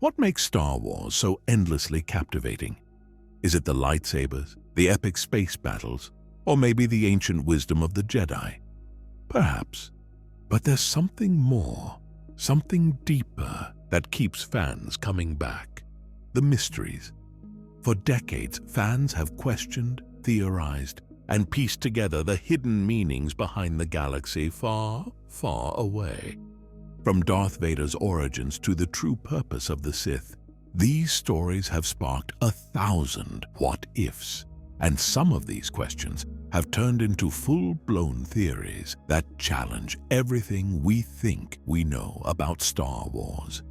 What makes Star Wars so endlessly captivating? Is it the lightsabers, the epic space battles, or maybe the ancient wisdom of the Jedi? Perhaps. But there's something more, something deeper that keeps fans coming back. The mysteries. For decades, fans have questioned, theorized, and pieced together the hidden meanings behind the galaxy far, far away. From Darth Vader's origins to the true purpose of the Sith, these stories have sparked 1,000 what-ifs, and some of these questions have turned into full-blown theories that challenge everything we think we know about Star Wars.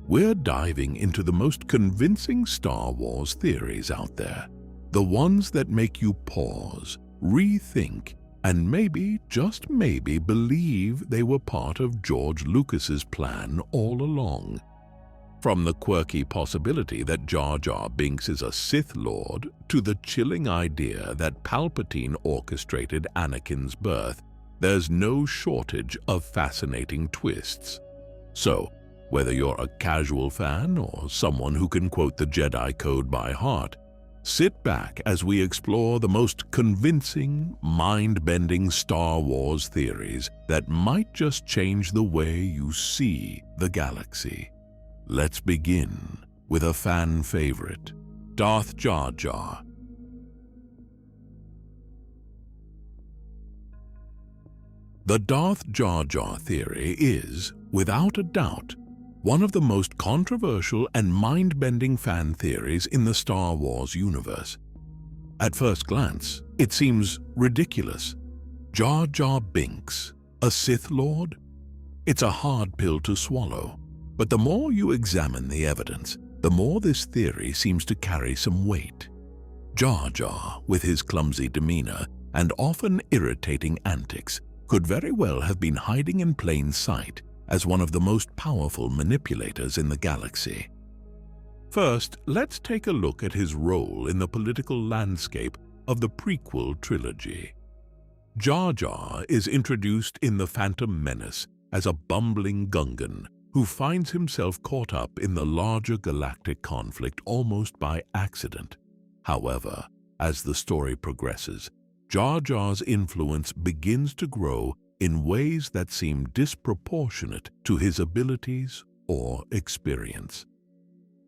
We're diving into the most convincing Star Wars theories out there, the ones that make you pause, rethink, and maybe, just maybe, believe they were part of George Lucas's plan all along. From the quirky possibility that Jar Jar Binks is a Sith Lord to the chilling idea that Palpatine orchestrated Anakin's birth, there's no shortage of fascinating twists. So, whether you're a casual fan or someone who can quote the Jedi Code by heart, sit back as we explore the most convincing, mind-bending Star Wars theories that might just change the way you see the galaxy. Let's begin with a fan favorite, Darth Jar Jar. The Darth Jar Jar theory is, without a doubt, one of the most controversial and mind-bending fan theories in the Star Wars universe. At first glance, it seems ridiculous. Jar Jar Binks, a Sith Lord? It's a hard pill to swallow, but the more you examine the evidence, the more this theory seems to carry some weight. Jar Jar, with his clumsy demeanor and often irritating antics, could very well have been hiding in plain sight as one of the most powerful manipulators in the galaxy. First, let's take a look at his role in the political landscape of the prequel trilogy. Jar Jar is introduced in The Phantom Menace as a bumbling Gungan who finds himself caught up in the larger galactic conflict almost by accident. However, as the story progresses, Jar Jar's influence begins to grow in ways that seem disproportionate to his abilities or experience.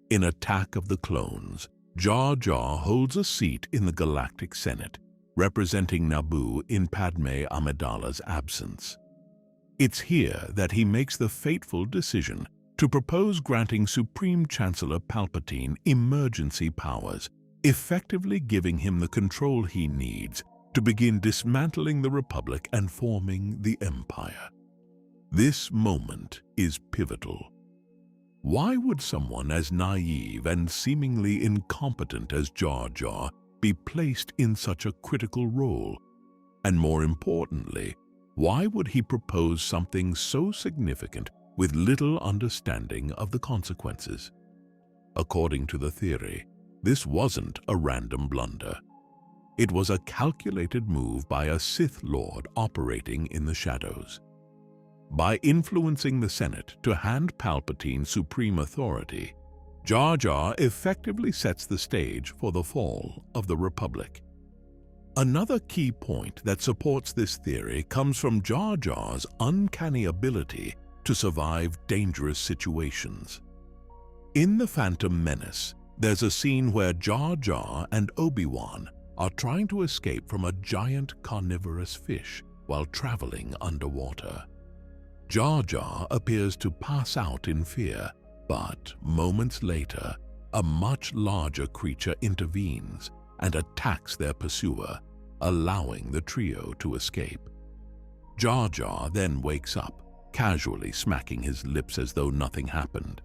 In Attack of the Clones, Jar Jar holds a seat in the Galactic Senate, representing Naboo in Padmé Amidala's absence. It's here that he makes the fateful decision to propose granting Supreme Chancellor Palpatine emergency powers, effectively giving him the control he needs to begin dismantling the Republic and forming the Empire. This moment is pivotal. Why would someone as naive and seemingly incompetent as Jar Jar be placed in such a critical role? And more importantly, why would he propose something so significant with little understanding of the consequences? According to the theory, this wasn't a random blunder. It was a calculated move by a Sith Lord operating in the shadows. By influencing the Senate to hand Palpatine supreme authority, Jar Jar effectively sets the stage for the fall of the Republic. Another key point that supports this theory comes from Jar Jar's uncanny ability to survive dangerous situations. In The Phantom Menace, there's a scene where Jar Jar and Obi-Wan are trying to escape from a giant carnivorous fish while traveling underwater. Jar Jar appears to pass out in fear, but moments later, a much larger creature intervenes and attacks their pursuer, allowing the trio to escape. Jar Jar then wakes up, casually smacking his lips as though nothing happened.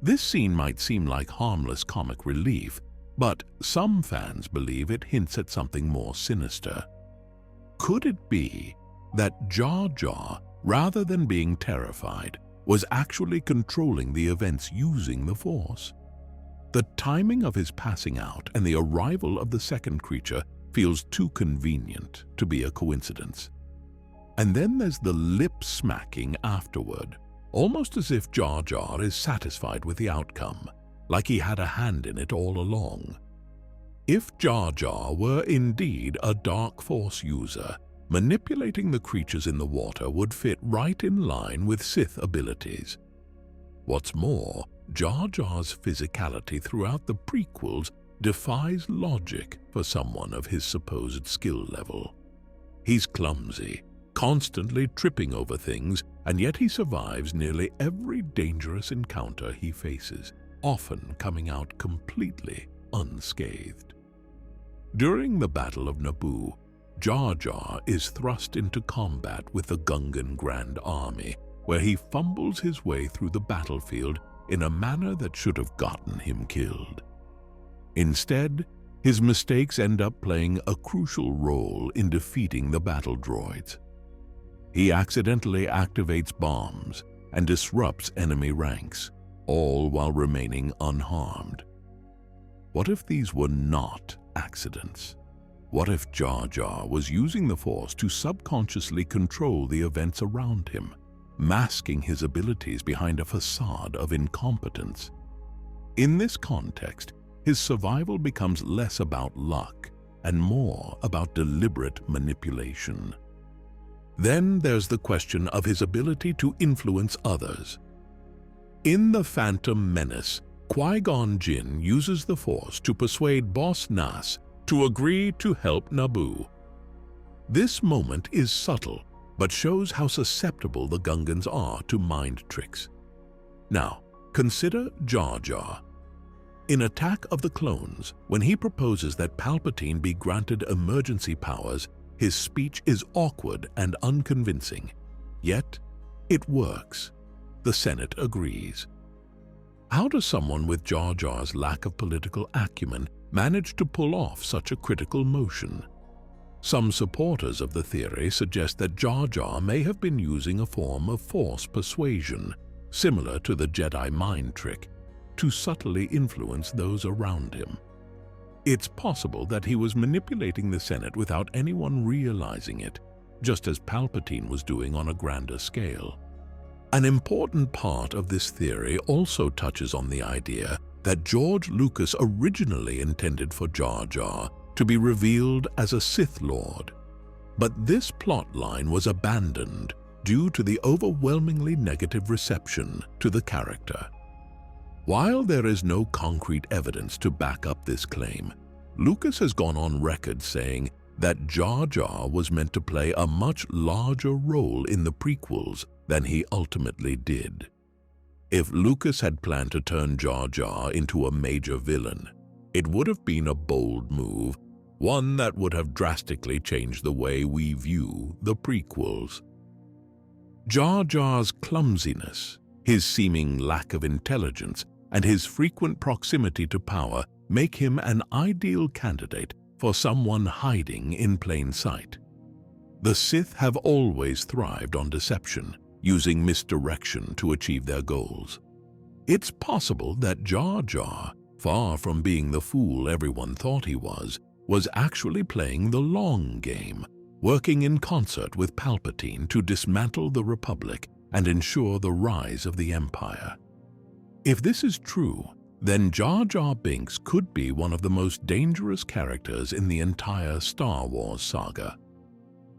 This scene might seem like harmless comic relief, but some fans believe it hints at something more sinister. Could it be that Jar Jar, rather than being terrified, was actually controlling the events using the Force? The timing of his passing out and the arrival of the second creature feels too convenient to be a coincidence. And then there's the lip-smacking afterward, almost as if Jar Jar is satisfied with the outcome, like he had a hand in it all along. If Jar Jar were indeed a dark force user, manipulating the creatures in the water would fit right in line with Sith abilities. What's more, Jar Jar's physicality throughout the prequels defies logic for someone of his supposed skill level. He's clumsy, constantly tripping over things, and yet he survives nearly every dangerous encounter he faces, often coming out completely unscathed. During the Battle of Naboo, Jar Jar is thrust into combat with the Gungan Grand Army, where he fumbles his way through the battlefield in a manner that should have gotten him killed. Instead, his mistakes end up playing a crucial role in defeating the battle droids. He accidentally activates bombs and disrupts enemy ranks, all while remaining unharmed. What if these were not accidents? What if Jar Jar was using the Force to subconsciously control the events around him, masking his abilities behind a facade of incompetence? In this context, his survival becomes less about luck and more about deliberate manipulation. Then there's the question of his ability to influence others. In The Phantom Menace, Qui-Gon Jinn uses the Force to persuade Boss Nass to agree to help Naboo. This moment is subtle, but shows how susceptible the Gungans are to mind tricks. Now, consider Jar Jar. In Attack of the Clones, when he proposes that Palpatine be granted emergency powers, his speech is awkward and unconvincing. Yet, it works. The Senate agrees. How does someone with Jar Jar's lack of political acumen manage to pull off such a critical motion? Some supporters of the theory suggest that Jar Jar may have been using a form of Force persuasion, similar to the Jedi mind trick, to subtly influence those around him. It's possible that he was manipulating the Senate without anyone realizing it, just as Palpatine was doing on a grander scale. An important part of this theory also touches on the idea that George Lucas originally intended for Jar Jar to be revealed as a Sith Lord. But this plot line was abandoned due to the overwhelmingly negative reception to the character. While there is no concrete evidence to back up this claim, Lucas has gone on record saying that Jar Jar was meant to play a much larger role in the prequels than he ultimately did. If Lucas had planned to turn Jar Jar into a major villain, it would have been a bold move, one that would have drastically changed the way we view the prequels. Jar Jar's clumsiness, his seeming lack of intelligence, and his frequent proximity to power make him an ideal candidate for someone hiding in plain sight. The Sith have always thrived on deception, using misdirection to achieve their goals. It's possible that Jar Jar, far from being the fool everyone thought he was actually playing the long game, working in concert with Palpatine to dismantle the Republic and ensure the rise of the Empire. If this is true, then Jar Jar Binks could be one of the most dangerous characters in the entire Star Wars saga.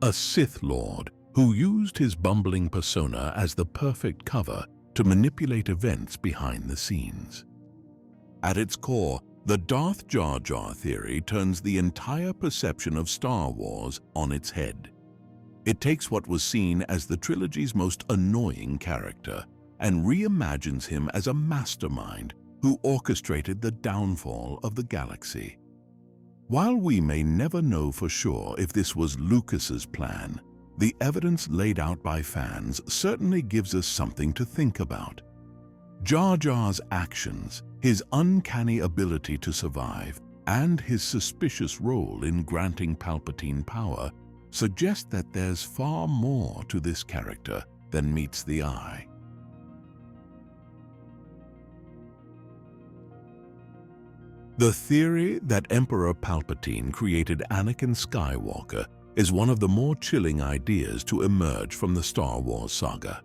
A Sith Lord who used his bumbling persona as the perfect cover to manipulate events behind the scenes. At its core, the Darth Jar Jar theory turns the entire perception of Star Wars on its head. It takes what was seen as the trilogy's most annoying character and reimagines him as a mastermind who orchestrated the downfall of the galaxy. While we may never know for sure if this was Lucas's plan, the evidence laid out by fans certainly gives us something to think about. Jar Jar's actions, his uncanny ability to survive, and his suspicious role in granting Palpatine power suggest that there's far more to this character than meets the eye. The theory that Emperor Palpatine created Anakin Skywalker is one of the more chilling ideas to emerge from the Star Wars saga.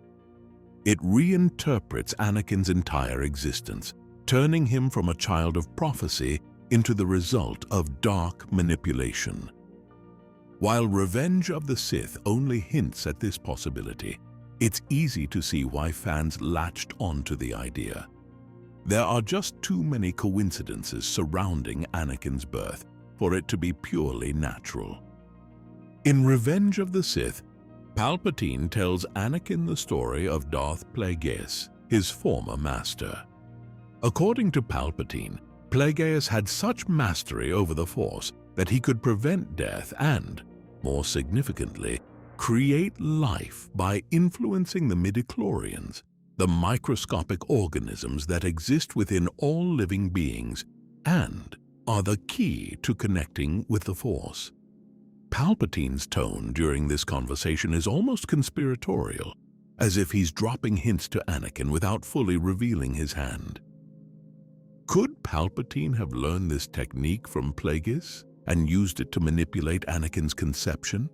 It reinterprets Anakin's entire existence, turning him from a child of prophecy into the result of dark manipulation. While Revenge of the Sith only hints at this possibility, it's easy to see why fans latched onto the idea. There are just too many coincidences surrounding Anakin's birth for it to be purely natural. In Revenge of the Sith, Palpatine tells Anakin the story of Darth Plagueis, his former master. According to Palpatine, Plagueis had such mastery over the Force that he could prevent death and, more significantly, create life by influencing the midichlorians, the microscopic organisms that exist within all living beings and are the key to connecting with the Force. Palpatine's tone during this conversation is almost conspiratorial, as if he's dropping hints to Anakin without fully revealing his hand. Could Palpatine have learned this technique from Plagueis and used it to manipulate Anakin's conception?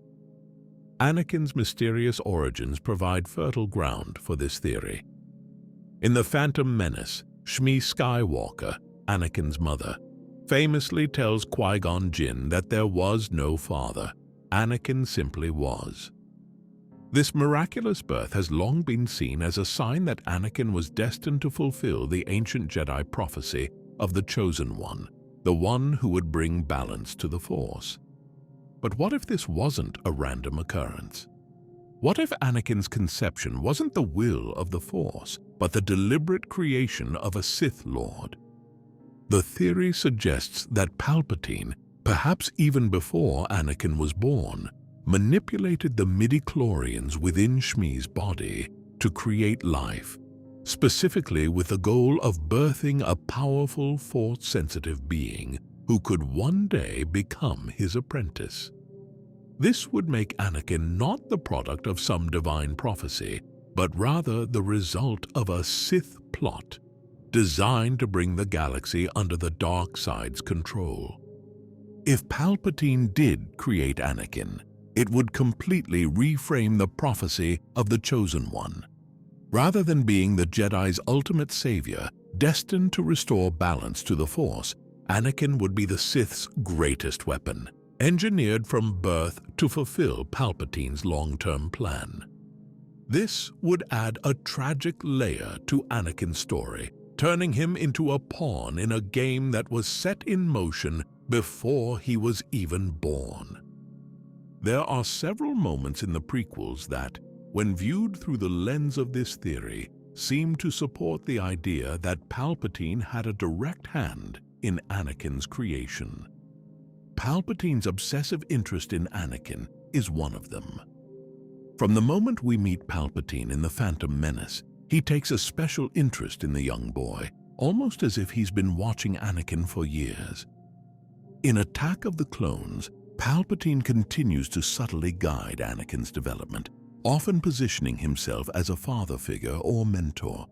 Anakin's mysterious origins provide fertile ground for this theory. In The Phantom Menace, Shmi Skywalker, Anakin's mother, famously tells Qui-Gon Jinn that there was no father. Anakin simply was. This miraculous birth has long been seen as a sign that Anakin was destined to fulfill the ancient Jedi prophecy of the Chosen One, the one who would bring balance to the Force. But what if this wasn't a random occurrence? What if Anakin's conception wasn't the will of the Force, but the deliberate creation of a Sith Lord? The theory suggests that Palpatine, perhaps even before Anakin was born, manipulated the midichlorians within Shmi's body to create life, specifically with the goal of birthing a powerful Force-sensitive being who could one day become his apprentice. This would make Anakin not the product of some divine prophecy, but rather the result of a Sith plot designed to bring the galaxy under the dark side's control. If Palpatine did create Anakin, it would completely reframe the prophecy of the Chosen One. Rather than being the Jedi's ultimate savior, destined to restore balance to the Force, Anakin would be the Sith's greatest weapon, engineered from birth to fulfill Palpatine's long-term plan. This would add a tragic layer to Anakin's story, turning him into a pawn in a game that was set in motion before he was even born. There are several moments in the prequels that, when viewed through the lens of this theory, seem to support the idea that Palpatine had a direct hand in Anakin's creation. Palpatine's obsessive interest in Anakin is one of them. From the moment we meet Palpatine in The Phantom Menace, he takes a special interest in the young boy, almost as if he's been watching Anakin for years. In Attack of the Clones, Palpatine continues to subtly guide Anakin's development, often positioning himself as a father figure or mentor.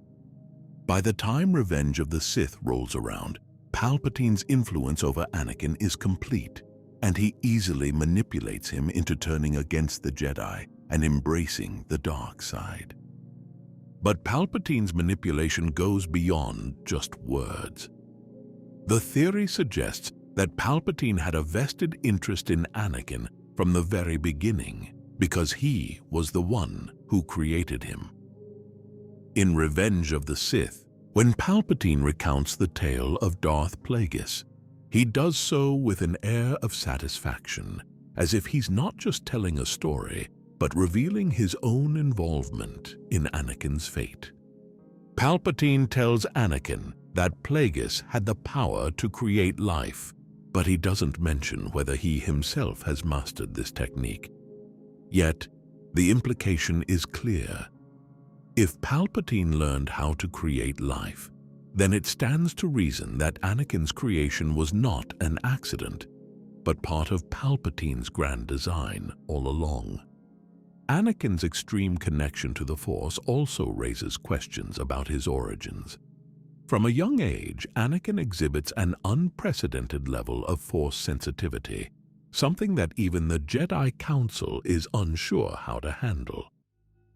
By the time Revenge of the Sith rolls around, Palpatine's influence over Anakin is complete, and he easily manipulates him into turning against the Jedi and embracing the dark side. But Palpatine's manipulation goes beyond just words. The theory suggests that Palpatine had a vested interest in Anakin from the very beginning because he was the one who created him. In Revenge of the Sith, when Palpatine recounts the tale of Darth Plagueis, he does so with an air of satisfaction, as if he's not just telling a story, but revealing his own involvement in Anakin's fate. Palpatine tells Anakin that Plagueis had the power to create life, but he doesn't mention whether he himself has mastered this technique. Yet, the implication is clear. If Palpatine learned how to create life, then it stands to reason that Anakin's creation was not an accident, but part of Palpatine's grand design all along. Anakin's extreme connection to the Force also raises questions about his origins. From a young age, Anakin exhibits an unprecedented level of Force sensitivity, something that even the Jedi Council is unsure how to handle.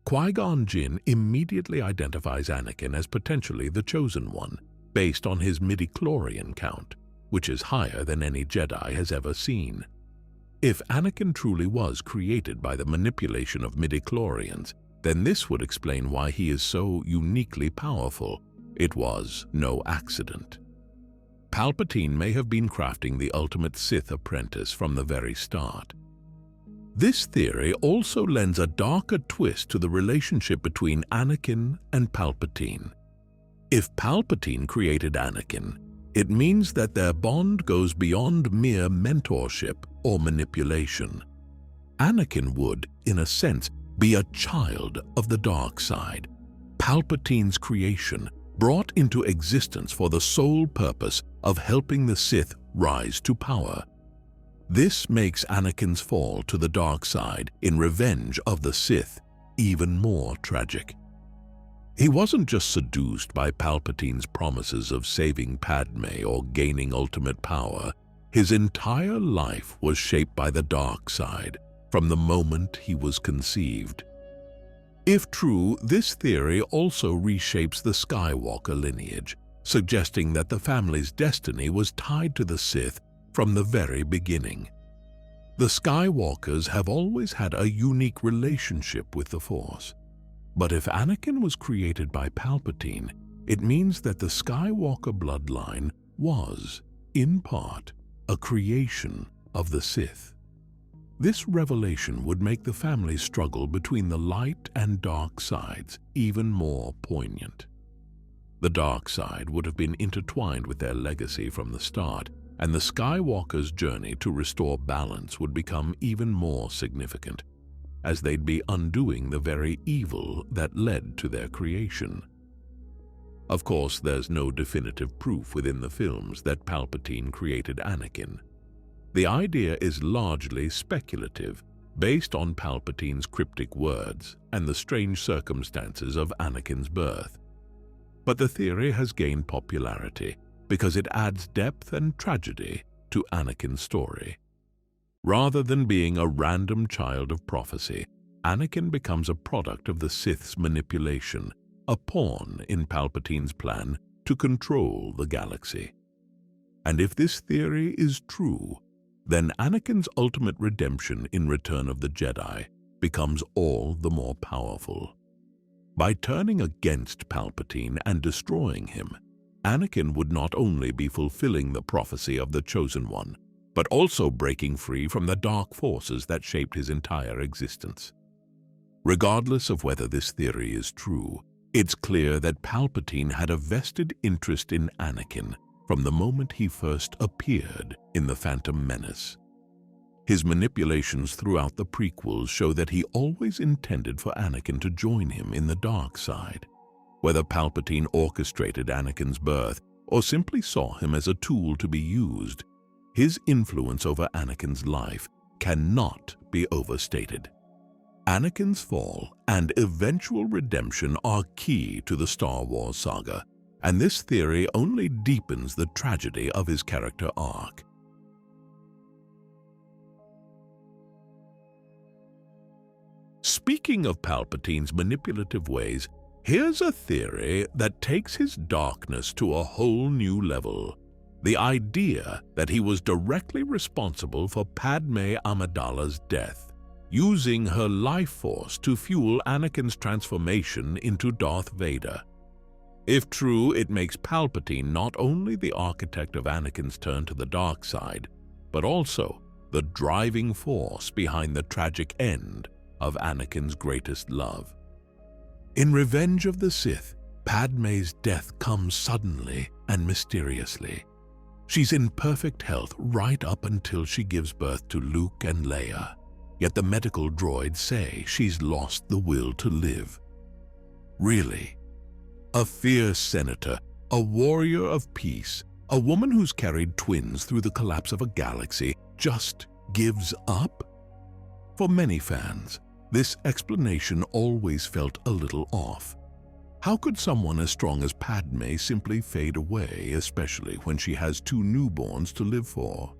Qui-Gon Jinn immediately identifies Anakin as potentially the Chosen One, based on his midichlorian count, which is higher than any Jedi has ever seen. If Anakin truly was created by the manipulation of midichlorians, then this would explain why he is so uniquely powerful. It was no accident. Palpatine may have been crafting the ultimate Sith apprentice from the very start. This theory also lends a darker twist to the relationship between Anakin and Palpatine. If Palpatine created Anakin, it means that their bond goes beyond mere mentorship or manipulation. Anakin would, in a sense, be a child of the dark side, Palpatine's creation, brought into existence for the sole purpose of helping the Sith rise to power. This makes Anakin's fall to the dark side in revenge of the Sith even more tragic. He wasn't just seduced by Palpatine's promises of saving Padmé or gaining ultimate power. His entire life was shaped by the dark side from the moment he was conceived. If true, this theory also reshapes the Skywalker lineage, suggesting that the family's destiny was tied to the Sith from the very beginning. The Skywalkers have always had a unique relationship with the Force. But if Anakin was created by Palpatine, it means that the Skywalker bloodline was, in part, a creation of the Sith. This revelation would make the family's struggle between the light and dark sides even more poignant. The dark side would have been intertwined with their legacy from the start, and the Skywalkers' journey to restore balance would become even more significant, as they'd be undoing the very evil that led to their creation. Of course, there's no definitive proof within the films that Palpatine created Anakin. The idea is largely speculative, based on Palpatine's cryptic words and the strange circumstances of Anakin's birth. But the theory has gained popularity because it adds depth and tragedy to Anakin's story. Rather than being a random child of prophecy, Anakin becomes a product of the Sith's manipulation, a pawn in Palpatine's plan to control the galaxy. And if this theory is true, then Anakin's ultimate redemption in Return of the Jedi becomes all the more powerful. By turning against Palpatine and destroying him, Anakin would not only be fulfilling the prophecy of the Chosen One, but also breaking free from the dark forces that shaped his entire existence. Regardless of whether this theory is true, it's clear that Palpatine had a vested interest in Anakin from the moment he first appeared in The Phantom Menace. His manipulations throughout the prequels show that he always intended for Anakin to join him in the dark side. Whether Palpatine orchestrated Anakin's birth or simply saw him as a tool to be used, his influence over Anakin's life cannot be overstated. Anakin's fall and eventual redemption are key to the Star Wars saga, and this theory only deepens the tragedy of his character arc. Speaking of Palpatine's manipulative ways, here's a theory that takes his darkness to a whole new level. The idea that he was directly responsible for Padmé Amidala's death, using her life force to fuel Anakin's transformation into Darth Vader. If true, it makes Palpatine not only the architect of Anakin's turn to the dark side, but also the driving force behind the tragic end of Anakin's greatest love. In Revenge of the Sith, Padmé's death comes suddenly and mysteriously. She's in perfect health right up until she gives birth to Luke and Leia, yet the medical droids say she's lost the will to live. Really? A fierce senator, a warrior of peace, a woman who's carried twins through the collapse of a galaxy, just gives up? For many fans, this explanation always felt a little off. How could someone as strong as Padmé simply fade away, especially when she has two newborns to live for?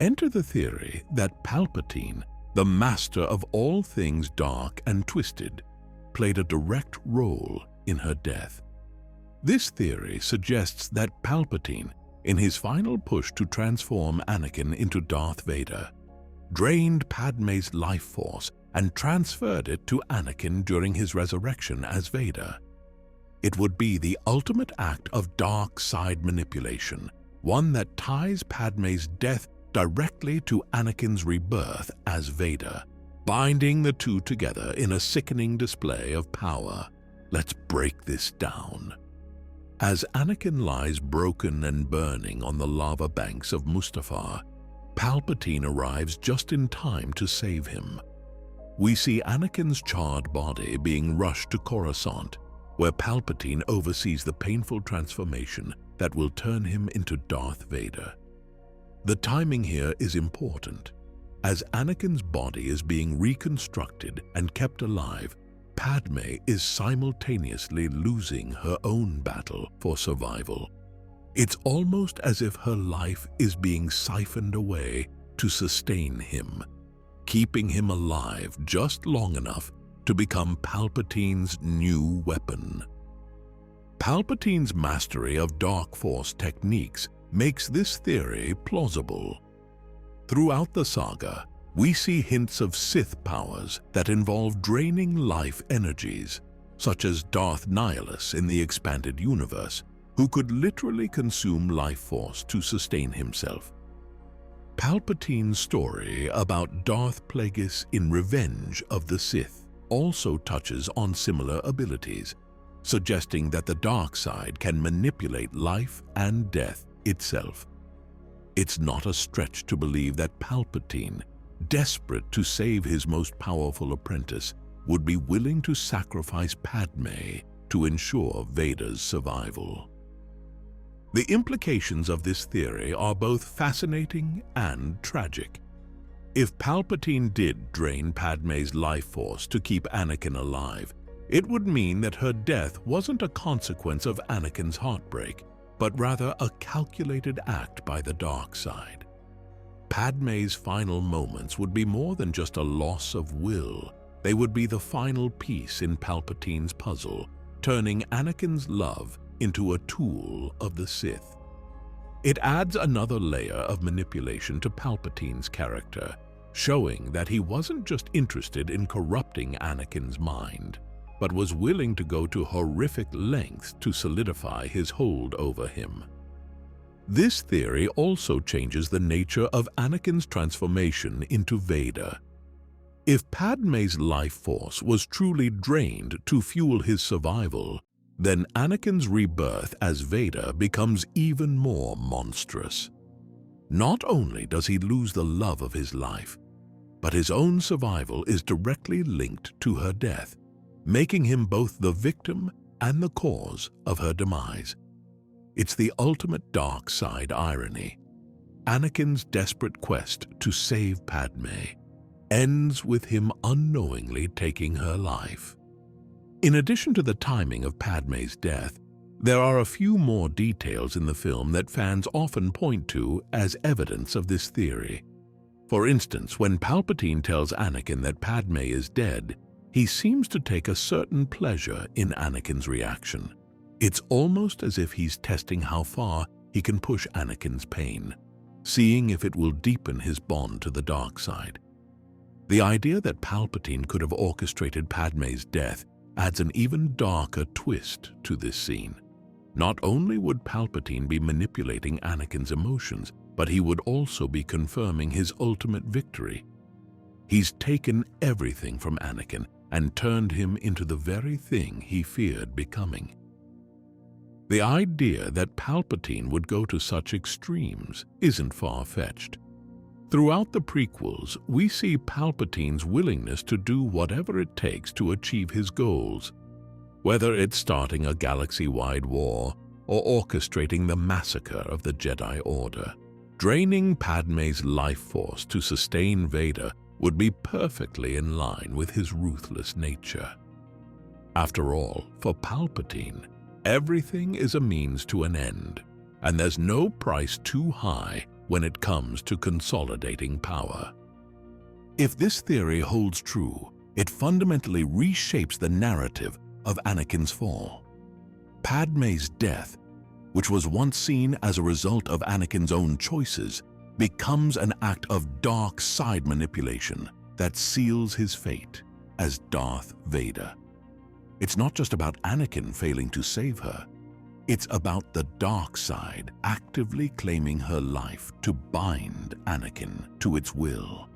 Enter the theory that Palpatine, the master of all things dark and twisted, played a direct role in her death. This theory suggests that Palpatine, in his final push to transform Anakin into Darth Vader, drained Padmé's life force and transferred it to Anakin during his resurrection as Vader. It would be the ultimate act of dark side manipulation, one that ties Padmé's death directly to Anakin's rebirth as Vader, binding the two together in a sickening display of power. Let's break this down. As Anakin lies broken and burning on the lava banks of Mustafar, Palpatine arrives just in time to save him. We see Anakin's charred body being rushed to Coruscant, where Palpatine oversees the painful transformation that will turn him into Darth Vader. The timing here is important. As Anakin's body is being reconstructed and kept alive, Padmé is simultaneously losing her own battle for survival. It's almost as if her life is being siphoned away to sustain him, keeping him alive just long enough to become Palpatine's new weapon. Palpatine's mastery of dark force techniques makes this theory plausible. Throughout the saga, we see hints of Sith powers that involve draining life energies, such as Darth Nihilus in the expanded universe, who could literally consume life force to sustain himself. Palpatine's story about Darth Plagueis in Revenge of the Sith also touches on similar abilities, suggesting that the dark side can manipulate life and death itself. It's not a stretch to believe that Palpatine, desperate to save his most powerful apprentice, would be willing to sacrifice Padmé to ensure Vader's survival. The implications of this theory are both fascinating and tragic. If Palpatine did drain Padmé's life force to keep Anakin alive, it would mean that her death wasn't a consequence of Anakin's heartbreak, but rather a calculated act by the dark side. Padmé's final moments would be more than just a loss of will. They would be the final piece in Palpatine's puzzle, turning Anakin's love into a tool of the Sith. It adds another layer of manipulation to Palpatine's character, showing that he wasn't just interested in corrupting Anakin's mind, but was willing to go to horrific lengths to solidify his hold over him. This theory also changes the nature of Anakin's transformation into Vader. If Padmé's life force was truly drained to fuel his survival, then Anakin's rebirth as Vader becomes even more monstrous. Not only does he lose the love of his life, but his own survival is directly linked to her death, making him both the victim and the cause of her demise. It's the ultimate dark side irony. Anakin's desperate quest to save Padmé ends with him unknowingly taking her life. In addition to the timing of Padmé's death, there are a few more details in the film that fans often point to as evidence of this theory. For instance, when Palpatine tells Anakin that Padmé is dead, he seems to take a certain pleasure in Anakin's reaction. It's almost as if he's testing how far he can push Anakin's pain, seeing if it will deepen his bond to the dark side. The idea that Palpatine could have orchestrated Padmé's death adds an even darker twist to this scene. Not only would Palpatine be manipulating Anakin's emotions, but he would also be confirming his ultimate victory. He's taken everything from Anakin and turned him into the very thing he feared becoming. The idea that Palpatine would go to such extremes isn't far-fetched. Throughout the prequels, we see Palpatine's willingness to do whatever it takes to achieve his goals, whether it's starting a galaxy-wide war or orchestrating the massacre of the Jedi Order. Draining Padmé's life force to sustain Vader would be perfectly in line with his ruthless nature. After all, for Palpatine, everything is a means to an end, and there's no price too high when it comes to consolidating power. If this theory holds true, It fundamentally reshapes the narrative of Anakin's fall. Padmé's death, which was once seen as a result of Anakin's own choices, becomes an act of dark side manipulation that seals his fate as Darth Vader. It's not just about Anakin failing to save her. It's about the dark side actively claiming her life to bind Anakin to its will.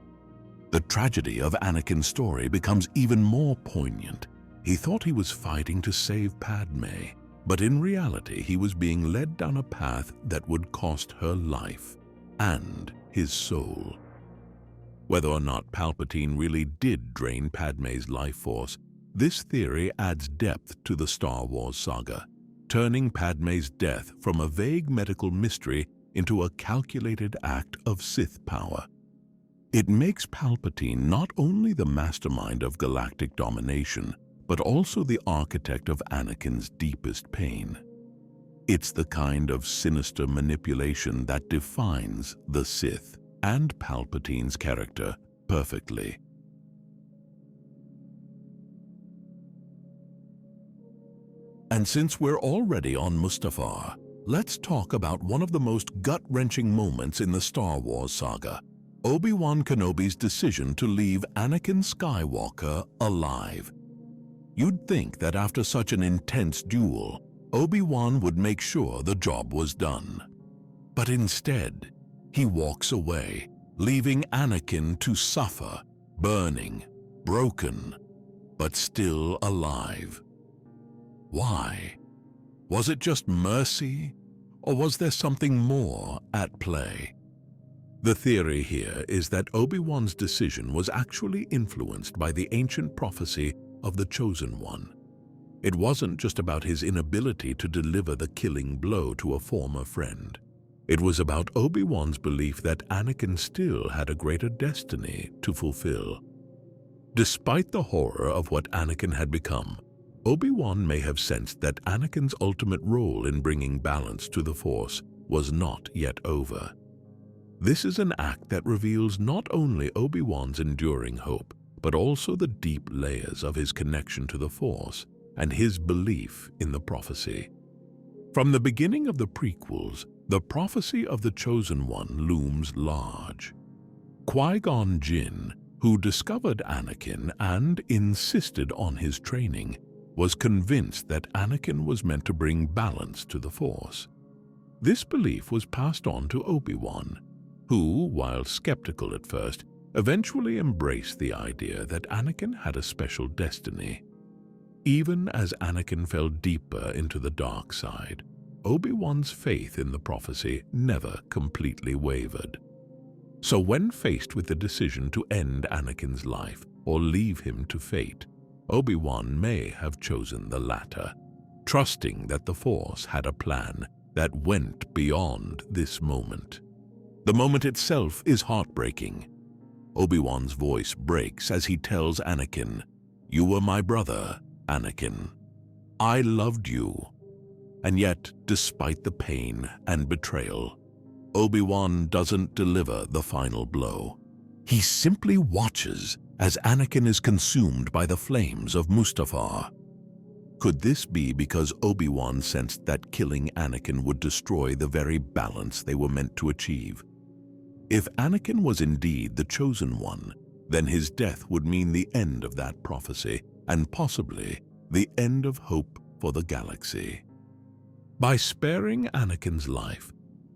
The tragedy of Anakin's story becomes even more poignant. He thought he was fighting to save Padmé, but in reality he was being led down a path that would cost her life and his soul. Whether or not Palpatine really did drain Padmé's life force, this theory adds depth to the Star Wars saga, turning Padmé's death from a vague medical mystery into a calculated act of Sith power. It makes Palpatine not only the mastermind of galactic domination, but also the architect of Anakin's deepest pain. It's the kind of sinister manipulation that defines the Sith and Palpatine's character perfectly. And since we're already on Mustafar, let's talk about one of the most gut-wrenching moments in the Star Wars saga, Obi-Wan Kenobi's decision to leave Anakin Skywalker alive. You'd think that after such an intense duel, Obi-Wan would make sure the job was done. But instead, he walks away, leaving Anakin to suffer, burning, broken, but still alive. Why? Was it just mercy, or was there something more at play? The theory here is that Obi-Wan's decision was actually influenced by the ancient prophecy of the Chosen One. It wasn't just about his inability to deliver the killing blow to a former friend. It was about Obi-Wan's belief that Anakin still had a greater destiny to fulfill. Despite the horror of what Anakin had become, Obi-Wan may have sensed that Anakin's ultimate role in bringing balance to the Force was not yet over. This is an act that reveals not only Obi-Wan's enduring hope, but also the deep layers of his connection to the Force and his belief in the prophecy. From the beginning of the prequels, the prophecy of the Chosen One looms large. Qui-Gon Jinn, who discovered Anakin and insisted on his training, was convinced that Anakin was meant to bring balance to the Force. This belief was passed on to Obi-Wan, who, while skeptical at first, eventually embraced the idea that Anakin had a special destiny. Even as Anakin fell deeper into the dark side, Obi-Wan's faith in the prophecy never completely wavered. So when faced with the decision to end Anakin's life or leave him to fate, Obi-Wan may have chosen the latter, trusting that the Force had a plan that went beyond this moment. The moment itself is heartbreaking. Obi-Wan's voice breaks as he tells Anakin, "You were my brother, Anakin. I loved you." And yet, despite the pain and betrayal, Obi-Wan doesn't deliver the final blow. He simply watches as Anakin is consumed by the flames of Mustafar. Could this be because Obi-Wan sensed that killing Anakin would destroy the very balance they were meant to achieve? If Anakin was indeed the Chosen One, then his death would mean the end of that prophecy and possibly the end of hope for the galaxy. By sparing Anakin's life,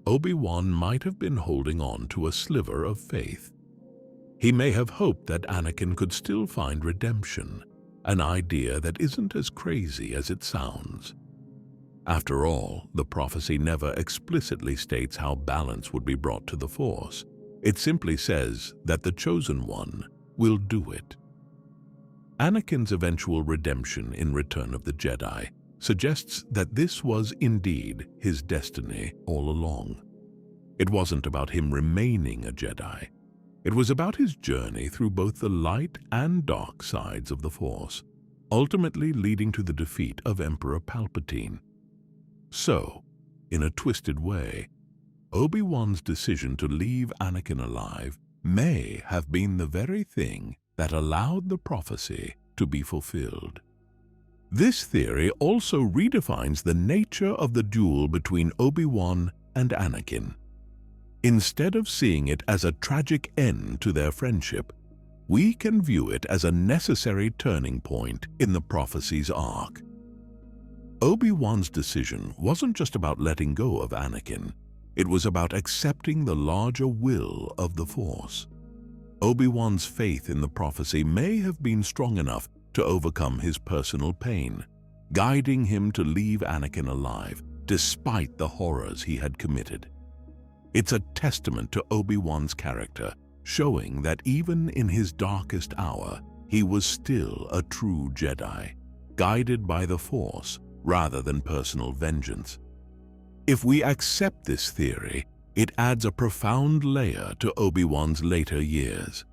Obi-Wan might have been holding on to a sliver of faith. He may have hoped that Anakin could still find redemption, an idea that isn't as crazy as it sounds. After all, the prophecy never explicitly states how balance would be brought to the Force. It simply says that the Chosen One will do it. Anakin's eventual redemption in Return of the Jedi suggests that this was indeed his destiny all along. It wasn't about him remaining a Jedi. It was about his journey through both the light and dark sides of the Force, ultimately leading to the defeat of Emperor Palpatine. So, in a twisted way, Obi-Wan's decision to leave Anakin alive may have been the very thing that allowed the prophecy to be fulfilled. This theory also redefines the nature of the duel between Obi-Wan and Anakin. Instead of seeing it as a tragic end to their friendship, we can view it as a necessary turning point in the prophecy's arc. Obi-Wan's decision wasn't just about letting go of Anakin, it was about accepting the larger will of the Force. Obi-Wan's faith in the prophecy may have been strong enough to overcome his personal pain, guiding him to leave Anakin alive despite the horrors he had committed. It's a testament to Obi-Wan's character, showing that even in his darkest hour, he was still a true Jedi, guided by the Force rather than personal vengeance. If we accept this theory, it adds a profound layer to Obi-Wan's later years.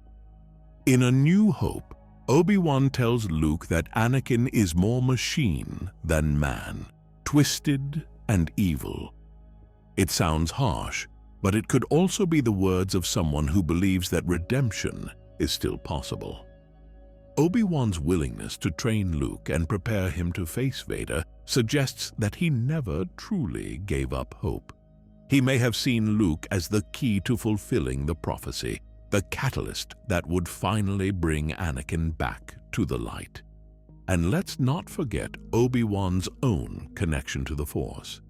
In A New Hope, Obi-Wan tells Luke that Anakin is more machine than man, twisted and evil. It sounds harsh, but it could also be the words of someone who believes that redemption is still possible. Obi-Wan's willingness to train Luke and prepare him to face Vader suggests that he never truly gave up hope. He may have seen Luke as the key to fulfilling the prophecy, the catalyst that would finally bring Anakin back to the light. And let's not forget Obi-Wan's own connection to the Force.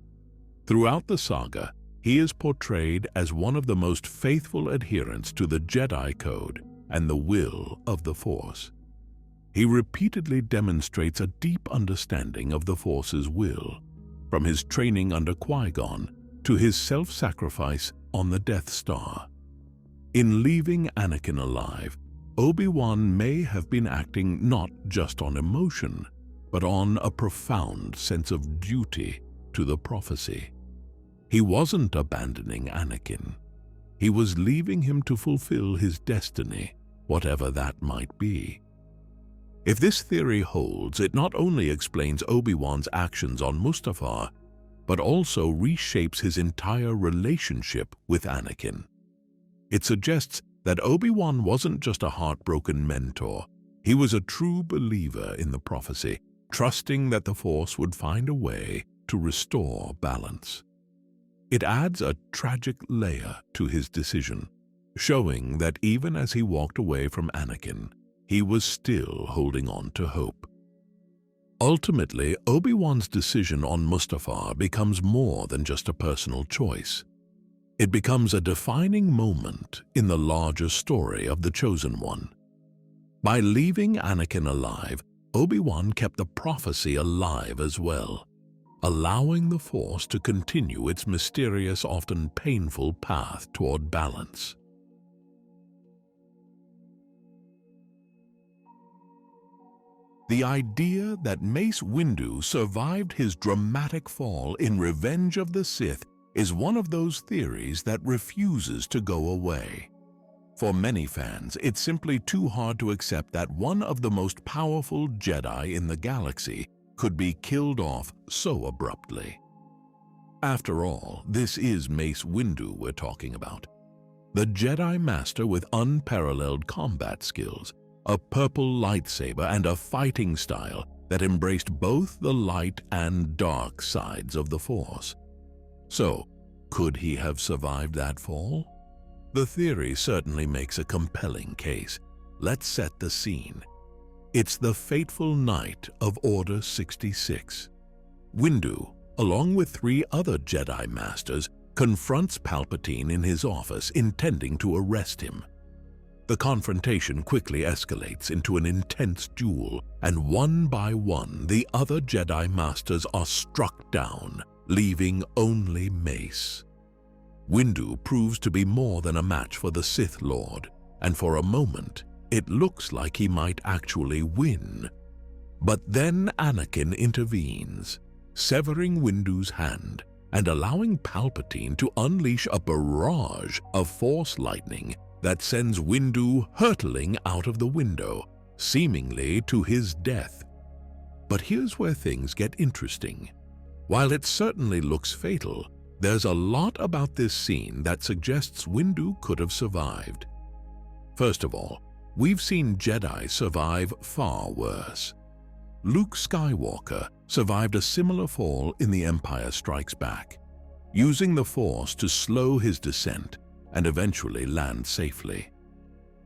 Throughout the saga, he is portrayed as one of the most faithful adherents to the Jedi Code and the will of the Force. He repeatedly demonstrates a deep understanding of the Force's will, from his training under Qui-Gon to his self-sacrifice on the Death Star. In leaving Anakin alive, Obi-Wan may have been acting not just on emotion, but on a profound sense of duty to the prophecy. He wasn't abandoning Anakin. He was leaving him to fulfill his destiny, whatever that might be. If this theory holds, it not only explains Obi-Wan's actions on Mustafar, but also reshapes his entire relationship with Anakin. It suggests that Obi-Wan wasn't just a heartbroken mentor. He was a true believer in the prophecy, trusting that the Force would find a way to restore balance. It adds a tragic layer to his decision, showing that even as he walked away from Anakin, he was still holding on to hope. Ultimately, Obi-Wan's decision on Mustafar becomes more than just a personal choice. It becomes a defining moment in the larger story of the Chosen One. By leaving Anakin alive, Obi-Wan kept the prophecy alive as well, allowing the Force to continue its mysterious, often painful path toward balance. The idea that Mace Windu survived his dramatic fall in Revenge of the Sith is one of those theories that refuses to go away. For many fans, it's simply too hard to accept that one of the most powerful Jedi in the galaxy could be killed off so abruptly. After all, this is Mace Windu we're talking about. The Jedi Master with unparalleled combat skills, a purple lightsaber, and a fighting style that embraced both the light and dark sides of the Force. So, could he have survived that fall? The theory certainly makes a compelling case. Let's set the scene. It's the fateful night of Order 66. Windu, along with 3 other Jedi Masters, confronts Palpatine in his office, intending to arrest him. The confrontation quickly escalates into an intense duel, and one by one, the other Jedi Masters are struck down, leaving only Mace. Windu proves to be more than a match for the Sith Lord, and for a moment, it looks like he might actually win. But then Anakin intervenes, severing Windu's hand and allowing Palpatine to unleash a barrage of Force lightning that sends Windu hurtling out of the window, seemingly to his death. But here's where things get interesting. While it certainly looks fatal, there's a lot about this scene that suggests Windu could have survived. First of all, we've seen Jedi survive far worse. Luke Skywalker survived a similar fall in The Empire Strikes Back, using the Force to slow his descent and eventually land safely.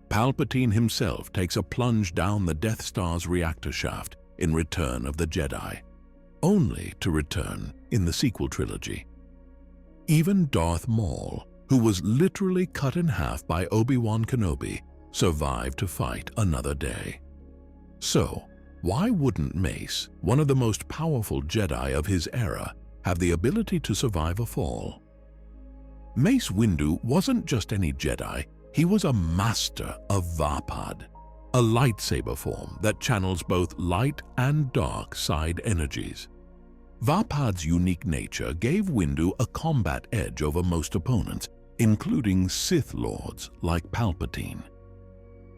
Palpatine himself takes a plunge down the Death Star's reactor shaft in Return of the Jedi, only to return in the sequel trilogy. Even Darth Maul, who was literally cut in half by Obi-Wan Kenobi, survived to fight another day. So, why wouldn't Mace, one of the most powerful Jedi of his era, have the ability to survive a fall? Mace Windu wasn't just any Jedi, he was a master of Vapad, a lightsaber form that channels both light and dark side energies. Vapad's unique nature gave Windu a combat edge over most opponents, including Sith Lords like Palpatine.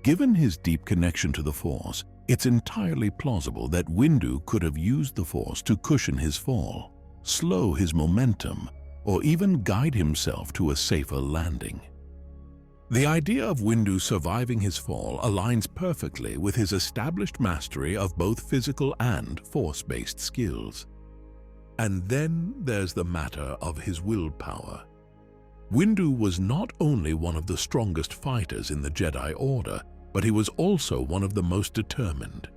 Given his deep connection to the Force, it's entirely plausible that Windu could have used the Force to cushion his fall, slow his momentum, or even guide himself to a safer landing. The idea of Windu surviving his fall aligns perfectly with his established mastery of both physical and Force-based skills. And then there's the matter of his willpower. Windu was not only one of the strongest fighters in the Jedi Order, but he was also one of the most determined.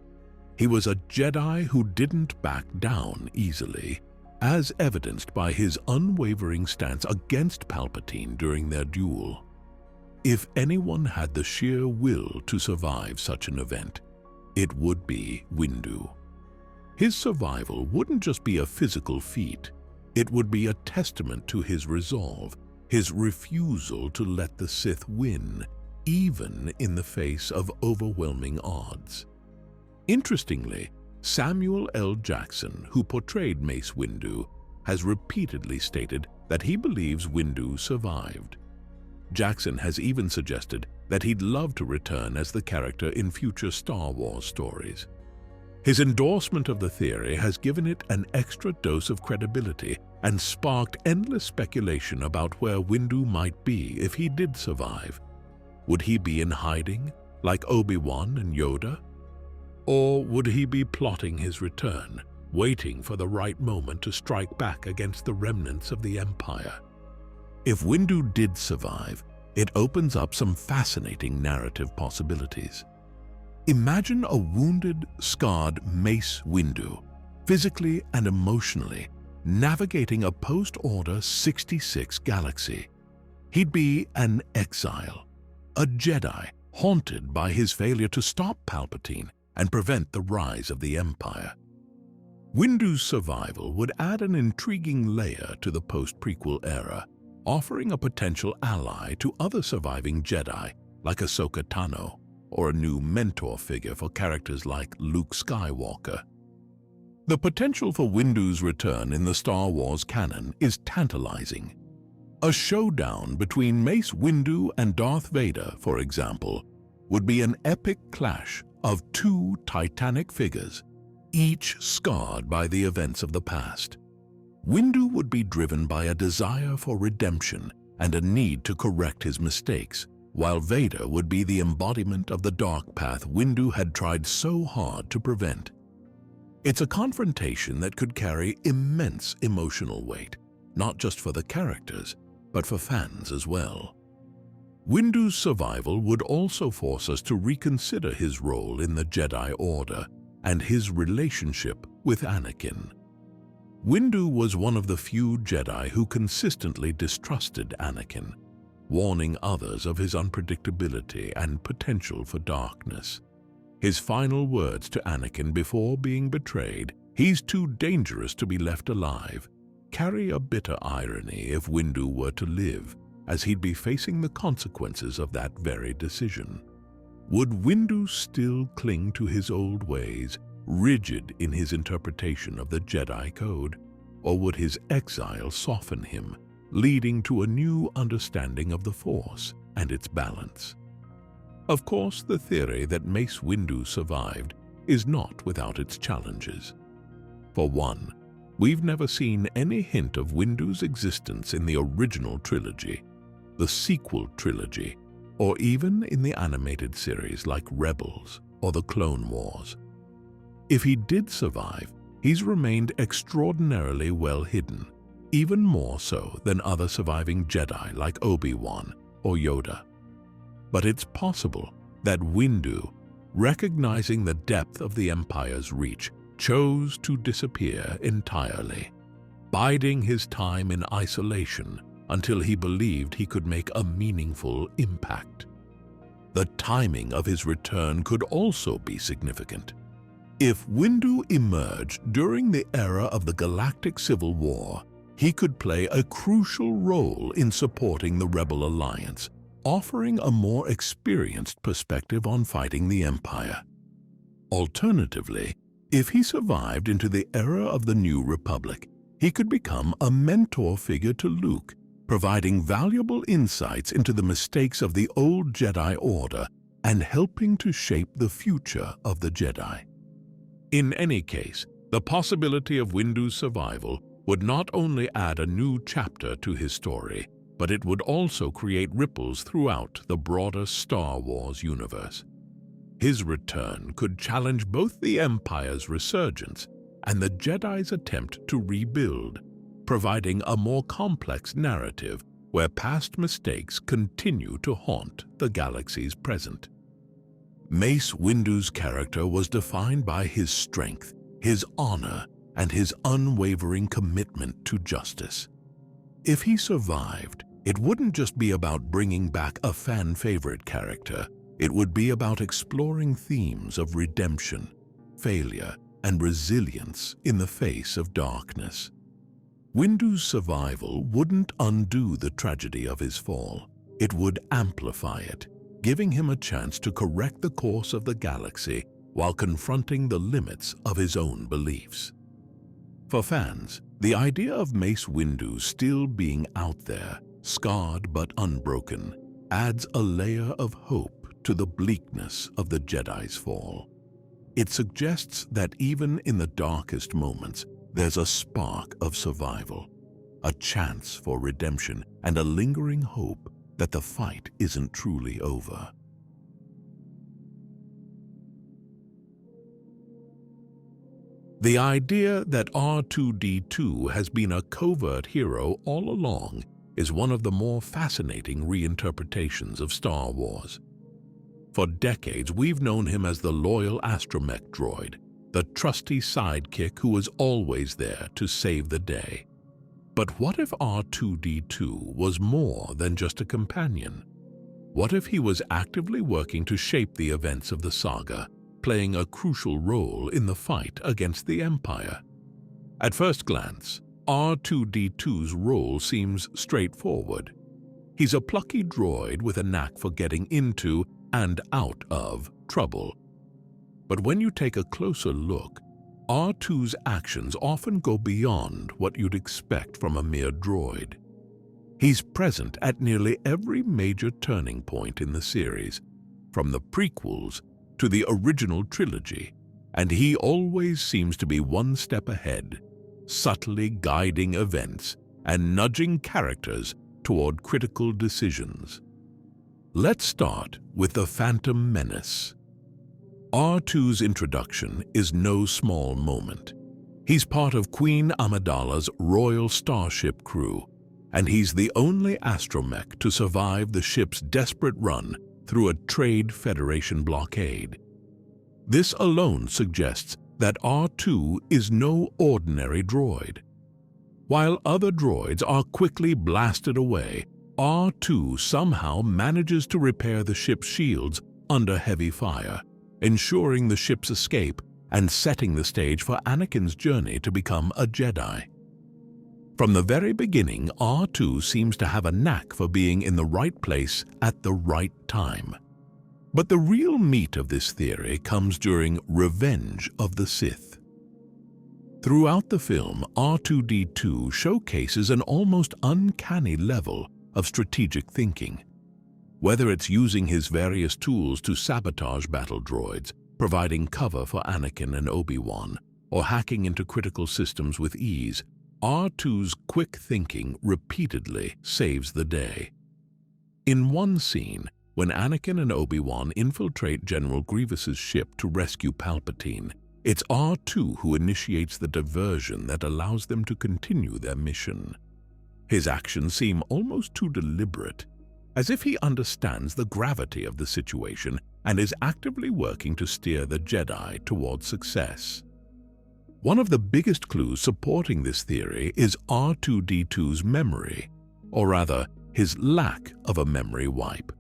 He was a Jedi who didn't back down easily, as evidenced by his unwavering stance against Palpatine during their duel. If anyone had the sheer will to survive such an event, it would be Windu. His survival wouldn't just be a physical feat, it would be a testament to his resolve, his refusal to let the Sith win, even in the face of overwhelming odds. Interestingly, Samuel L. Jackson, who portrayed Mace Windu, has repeatedly stated that he believes Windu survived. Jackson has even suggested that he'd love to return as the character in future Star Wars stories. His endorsement of the theory has given it an extra dose of credibility and sparked endless speculation about where Windu might be if he did survive. Would he be in hiding, like Obi-Wan and Yoda? Or would he be plotting his return, waiting for the right moment to strike back against the remnants of the Empire? If Windu did survive, it opens up some fascinating narrative possibilities. Imagine a wounded, scarred Mace Windu, physically and emotionally, navigating a post-Order 66 galaxy. He'd be an exile, a Jedi haunted by his failure to stop Palpatine and prevent the rise of the Empire. Windu's survival would add an intriguing layer to the post-prequel era, offering a potential ally to other surviving Jedi like Ahsoka Tano, or a new mentor figure for characters like Luke Skywalker. The potential for Windu's return in the Star Wars canon is tantalizing. A showdown between Mace Windu and Darth Vader, for example, would be an epic clash of two titanic figures, each scarred by the events of the past. Windu would be driven by a desire for redemption and a need to correct his mistakes, while Vader would be the embodiment of the dark path Windu had tried so hard to prevent. It's a confrontation that could carry immense emotional weight, not just for the characters, but for fans as well. Windu's survival would also force us to reconsider his role in the Jedi Order and his relationship with Anakin. Windu was one of the few Jedi who consistently distrusted Anakin, warning others of his unpredictability and potential for darkness. His final words to Anakin before being betrayed, "He's too dangerous to be left alive," carry a bitter irony if Windu were to live, as he'd be facing the consequences of that very decision. Would Windu still cling to his old ways, rigid in his interpretation of the Jedi Code, or would his exile soften him, leading to a new understanding of the Force and its balance? Of course, the theory that Mace Windu survived is not without its challenges. For one, we've never seen any hint of Windu's existence in the original trilogy. The sequel trilogy, or even in the animated series like Rebels or the Clone Wars. If he did survive, he's remained extraordinarily well hidden, even more so than other surviving Jedi like Obi-Wan or Yoda. But it's possible that Windu, recognizing the depth of the Empire's reach, chose to disappear entirely, biding his time in isolation until he believed he could make a meaningful impact. The timing of his return could also be significant. If Windu emerged during the era of the Galactic Civil War, he could play a crucial role in supporting the Rebel Alliance, offering a more experienced perspective on fighting the Empire. Alternatively, if he survived into the era of the New Republic, he could become a mentor figure to Luke, providing valuable insights into the mistakes of the old Jedi Order and helping to shape the future of the Jedi. In any case, the possibility of Windu's survival would not only add a new chapter to his story, but it would also create ripples throughout the broader Star Wars universe. His return could challenge both the Empire's resurgence and the Jedi's attempt to rebuild, providing a more complex narrative where past mistakes continue to haunt the galaxy's present. Mace Windu's character was defined by his strength, his honor, and his unwavering commitment to justice. If he survived, it wouldn't just be about bringing back a fan-favorite character. It would be about exploring themes of redemption, failure, and resilience in the face of darkness. Windu's survival wouldn't undo the tragedy of his fall. It would amplify it, giving him a chance to correct the course of the galaxy while confronting the limits of his own beliefs. For fans, the idea of Mace Windu still being out there, scarred but unbroken, adds a layer of hope to the bleakness of the Jedi's fall. It suggests that even in the darkest moments, there's a spark of survival, a chance for redemption, and a lingering hope that the fight isn't truly over. The idea that R2-D2 has been a covert hero all along is one of the more fascinating reinterpretations of Star Wars. For decades, we've known him as the loyal astromech droid, the trusty sidekick who was always there to save the day. But what if R2-D2 was more than just a companion? What if he was actively working to shape the events of the saga, playing a crucial role in the fight against the Empire? At first glance, R2-D2's role seems straightforward. He's a plucky droid with a knack for getting into and out of trouble. But when you take a closer look, R2's actions often go beyond what you'd expect from a mere droid. He's present at nearly every major turning point in the series, from the prequels to the original trilogy, and he always seems to be one step ahead, subtly guiding events and nudging characters toward critical decisions. Let's start with the Phantom Menace. R2's introduction is no small moment. He's part of Queen Amidala's royal starship crew, and he's the only astromech to survive the ship's desperate run through a Trade Federation blockade. This alone suggests that R2 is no ordinary droid. While other droids are quickly blasted away, R2 somehow manages to repair the ship's shields under heavy fire, ensuring the ship's escape and setting the stage for Anakin's journey to become a Jedi. From the very beginning, R2 seems to have a knack for being in the right place at the right time. But the real meat of this theory comes during Revenge of the Sith. Throughout the film, R2-D2 showcases an almost uncanny level of strategic thinking. Whether it's using his various tools to sabotage battle droids, providing cover for Anakin and Obi-Wan, or hacking into critical systems with ease, R2's quick thinking repeatedly saves the day. In one scene, When Anakin and Obi-Wan infiltrate General Grievous's ship to rescue Palpatine, it's R2 who initiates the diversion that allows them to continue their mission. His actions seem almost too deliberate, as if he understands the gravity of the situation and is actively working to steer the Jedi towards success. One of the biggest clues supporting this theory is R2-D2's memory, or rather, his lack of a memory wipe.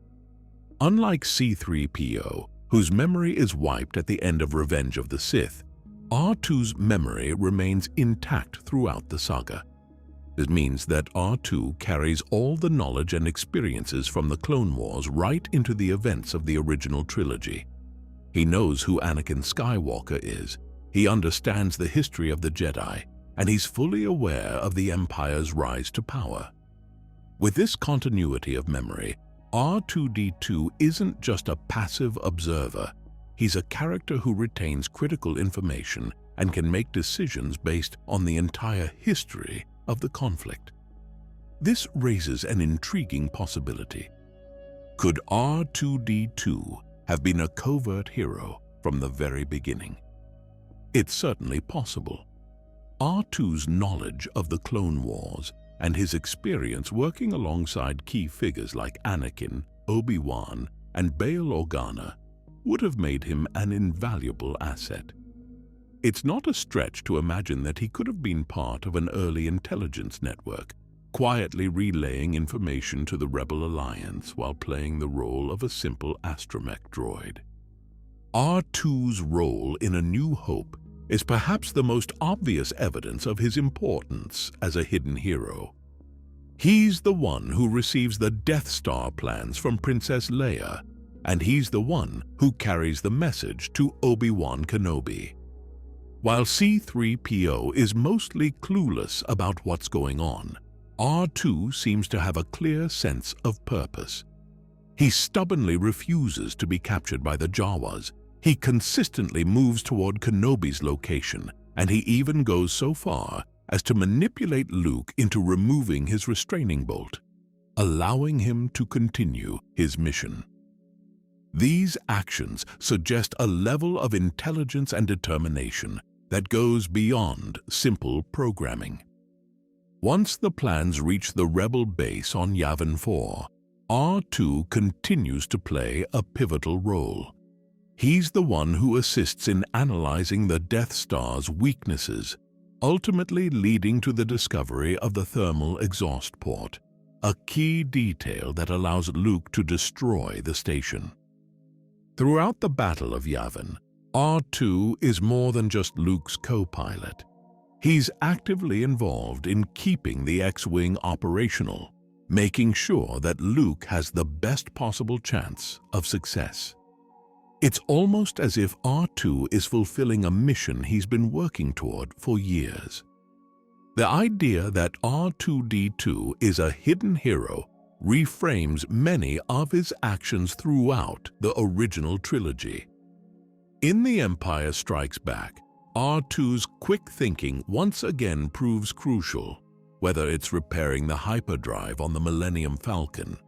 Unlike C-3PO, whose memory is wiped at the end of Revenge of the Sith, R2's memory remains intact throughout the saga. This means that R2 carries all the knowledge and experiences from the Clone Wars right into the events of the original trilogy. He knows who Anakin Skywalker is, he understands the history of the Jedi, and he's fully aware of the Empire's rise to power. With this continuity of memory, R2-D2 isn't just a passive observer. He's a character who retains critical information and can make decisions based on the entire history of the conflict. This raises an intriguing possibility. Could R2-D2 have been a covert hero from the very beginning? It's certainly possible. R2's knowledge of the Clone Wars and his experience working alongside key figures like Anakin, Obi-Wan, and Bail Organa would have made him an invaluable asset. It's not a stretch to imagine that he could have been part of an early intelligence network, quietly relaying information to the Rebel Alliance while playing the role of a simple astromech droid. R2's role in A New Hope is perhaps the most obvious evidence of his importance as a hidden hero. He's the one who receives the Death Star plans from Princess Leia, and he's the one who carries the message to Obi-Wan Kenobi. While C-3PO is mostly clueless about what's going on, R2 seems to have a clear sense of purpose. He stubbornly refuses to be captured by the Jawas. He consistently moves toward Kenobi's location, and he even goes so far as to manipulate Luke into removing his restraining bolt, allowing him to continue his mission. These actions suggest a level of intelligence and determination that goes beyond simple programming. Once the plans reach the Rebel base on Yavin 4, R2 continues to play a pivotal role. He's the one who assists in analyzing the Death Star's weaknesses, ultimately leading to the discovery of the thermal exhaust port, a key detail that allows Luke to destroy the station. Throughout the Battle of Yavin, R2 is more than just Luke's co-pilot. He's actively involved in keeping the X-Wing operational, making sure that Luke has the best possible chance of success. It's almost as if R2 is fulfilling a mission he's been working toward for years. The idea that R2-D2 is a hidden hero reframes many of his actions throughout the original trilogy. In The Empire Strikes Back, R2's quick thinking once again proves crucial, whether it's repairing the hyperdrive on the Millennium Falcon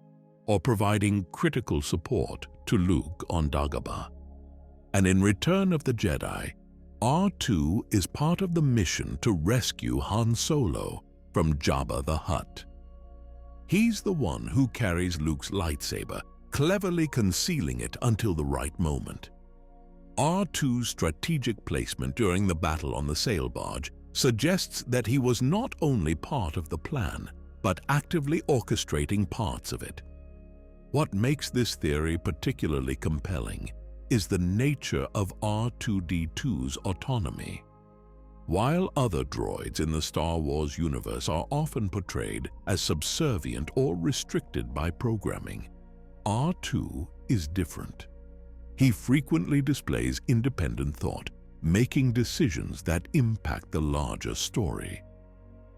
or providing critical support to Luke on Dagobah. And in Return of the Jedi, R2 is part of the mission to rescue Han Solo from Jabba the Hutt. He's the one who carries Luke's lightsaber, cleverly concealing it until the right moment. R2's strategic placement during the battle on the sail barge suggests that he was not only part of the plan, but actively orchestrating parts of it. What makes this theory particularly compelling is the nature of R2-D2's autonomy. While other droids in the Star Wars universe are often portrayed as subservient or restricted by programming, R2 is different. He frequently displays independent thought, making decisions that impact the larger story.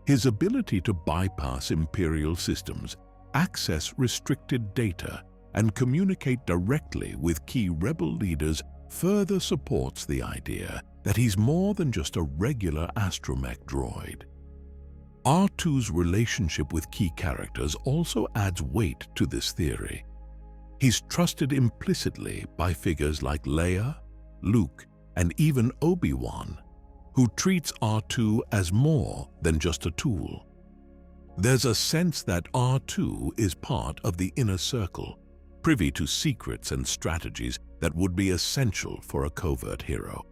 His ability to bypass Imperial systems, access restricted data, and communicate directly with key rebel leaders further supports the idea that he's more than just a regular astromech droid. R2's relationship with key characters also adds weight to this theory. He's trusted implicitly by figures like Leia, Luke, and even Obi-Wan, who treats R2 as more than just a tool. There's a sense that R2 is part of the inner circle, privy to secrets and strategies that would be essential for a covert hero.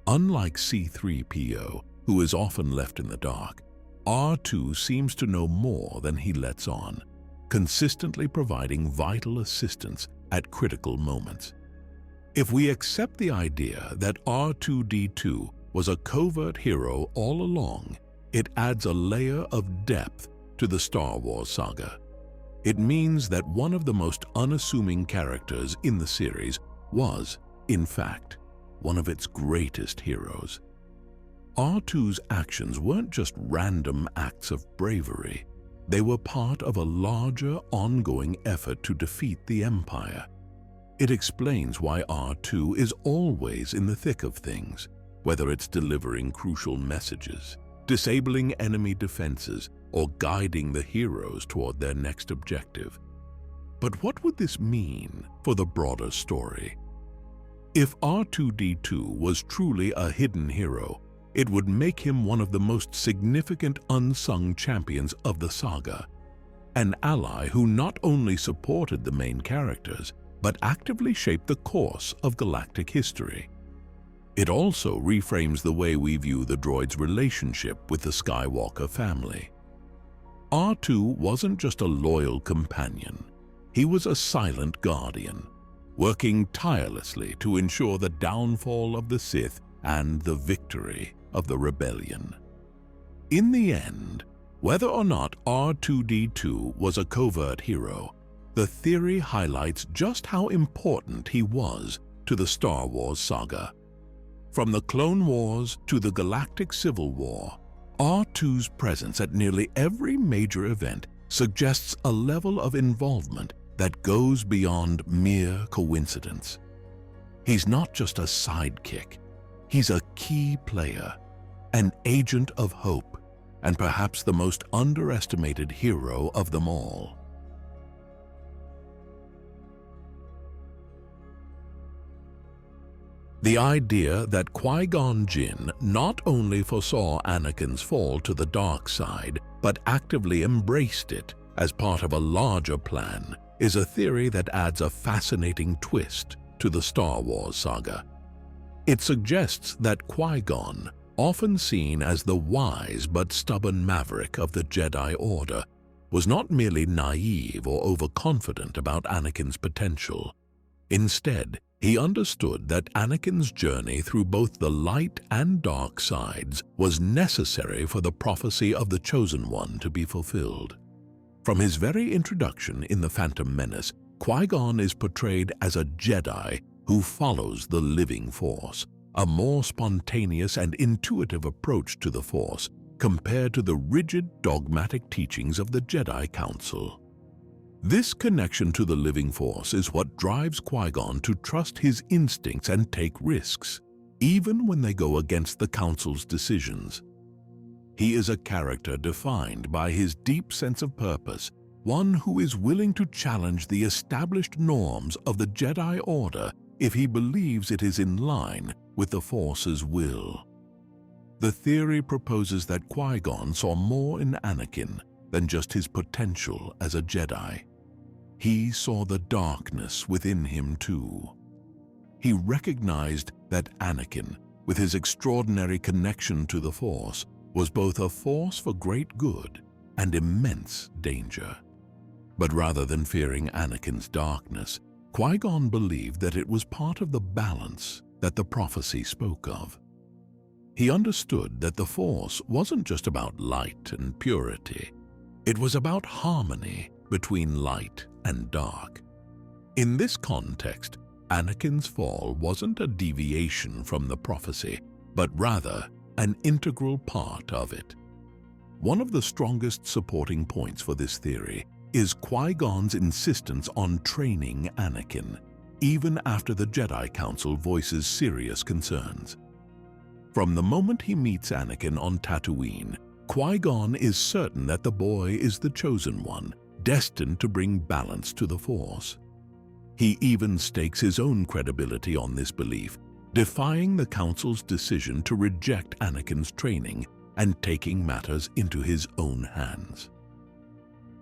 Unlike C-3PO, who is often left in the dark, R2 seems to know more than he lets on, consistently providing vital assistance at critical moments. If we accept the idea that R2-D2 was a covert hero all along, it adds a layer of depth to the Star Wars saga. It means that one of the most unassuming characters in the series was, in fact, one of its greatest heroes. R2's actions weren't just random acts of bravery. They were part of a larger, ongoing effort to defeat the Empire. It explains why R2 is always in the thick of things, whether it's delivering crucial messages, disabling enemy defenses, or guiding the heroes toward their next objective. But what would this mean for the broader story? If R2-D2 was truly a hidden hero, it would make him one of the most significant unsung champions of the saga, an ally who not only supported the main characters, but actively shaped the course of galactic history. It also reframes the way we view the droid's relationship with the Skywalker family. R2 wasn't just a loyal companion. He was a silent guardian, working tirelessly to ensure the downfall of the Sith and the victory of the rebellion. In the end, whether or not R2-D2 was a covert hero, the theory highlights just how important he was to the Star Wars saga. From the Clone Wars to the Galactic Civil War, R2's presence at nearly every major event suggests a level of involvement that goes beyond mere coincidence. He's not just a sidekick. He's a key player, an agent of hope, and perhaps the most underestimated hero of them all. The idea that Qui-Gon Jinn not only foresaw Anakin's fall to the dark side, but actively embraced it as part of a larger plan is a theory that adds a fascinating twist to the Star Wars saga. It suggests that Qui-Gon, often seen as the wise but stubborn maverick of the Jedi Order, was not merely naive or overconfident about Anakin's potential. Instead, he understood that Anakin's journey through both the light and dark sides was necessary for the prophecy of the Chosen One to be fulfilled. From his very introduction in The Phantom Menace, Qui-Gon is portrayed as a Jedi who follows the living Force, a more spontaneous and intuitive approach to the Force compared to the rigid, dogmatic teachings of the Jedi Council. This connection to the living Force is what drives Qui-Gon to trust his instincts and take risks, even when they go against the Council's decisions. He is a character defined by his deep sense of purpose, one who is willing to challenge the established norms of the Jedi Order if he believes it is in line with the Force's will. The theory proposes that Qui-Gon saw more in Anakin than just his potential as a Jedi. He saw the darkness within him too. He recognized that Anakin, with his extraordinary connection to the Force, was both a force for great good and immense danger. But rather than fearing Anakin's darkness, Qui-Gon believed that it was part of the balance that the prophecy spoke of. He understood that the Force wasn't just about light and purity. It was about harmony between light and dark. In this context, Anakin's fall wasn't a deviation from the prophecy, but rather an integral part of it. One of the strongest supporting points for this theory is Qui-Gon's insistence on training Anakin, even after the Jedi Council voices serious concerns. From the moment he meets Anakin on Tatooine, Qui-Gon is certain that the boy is the Chosen One, destined to bring balance to the Force. He even stakes his own credibility on this belief, defying the Council's decision to reject Anakin's training and taking matters into his own hands.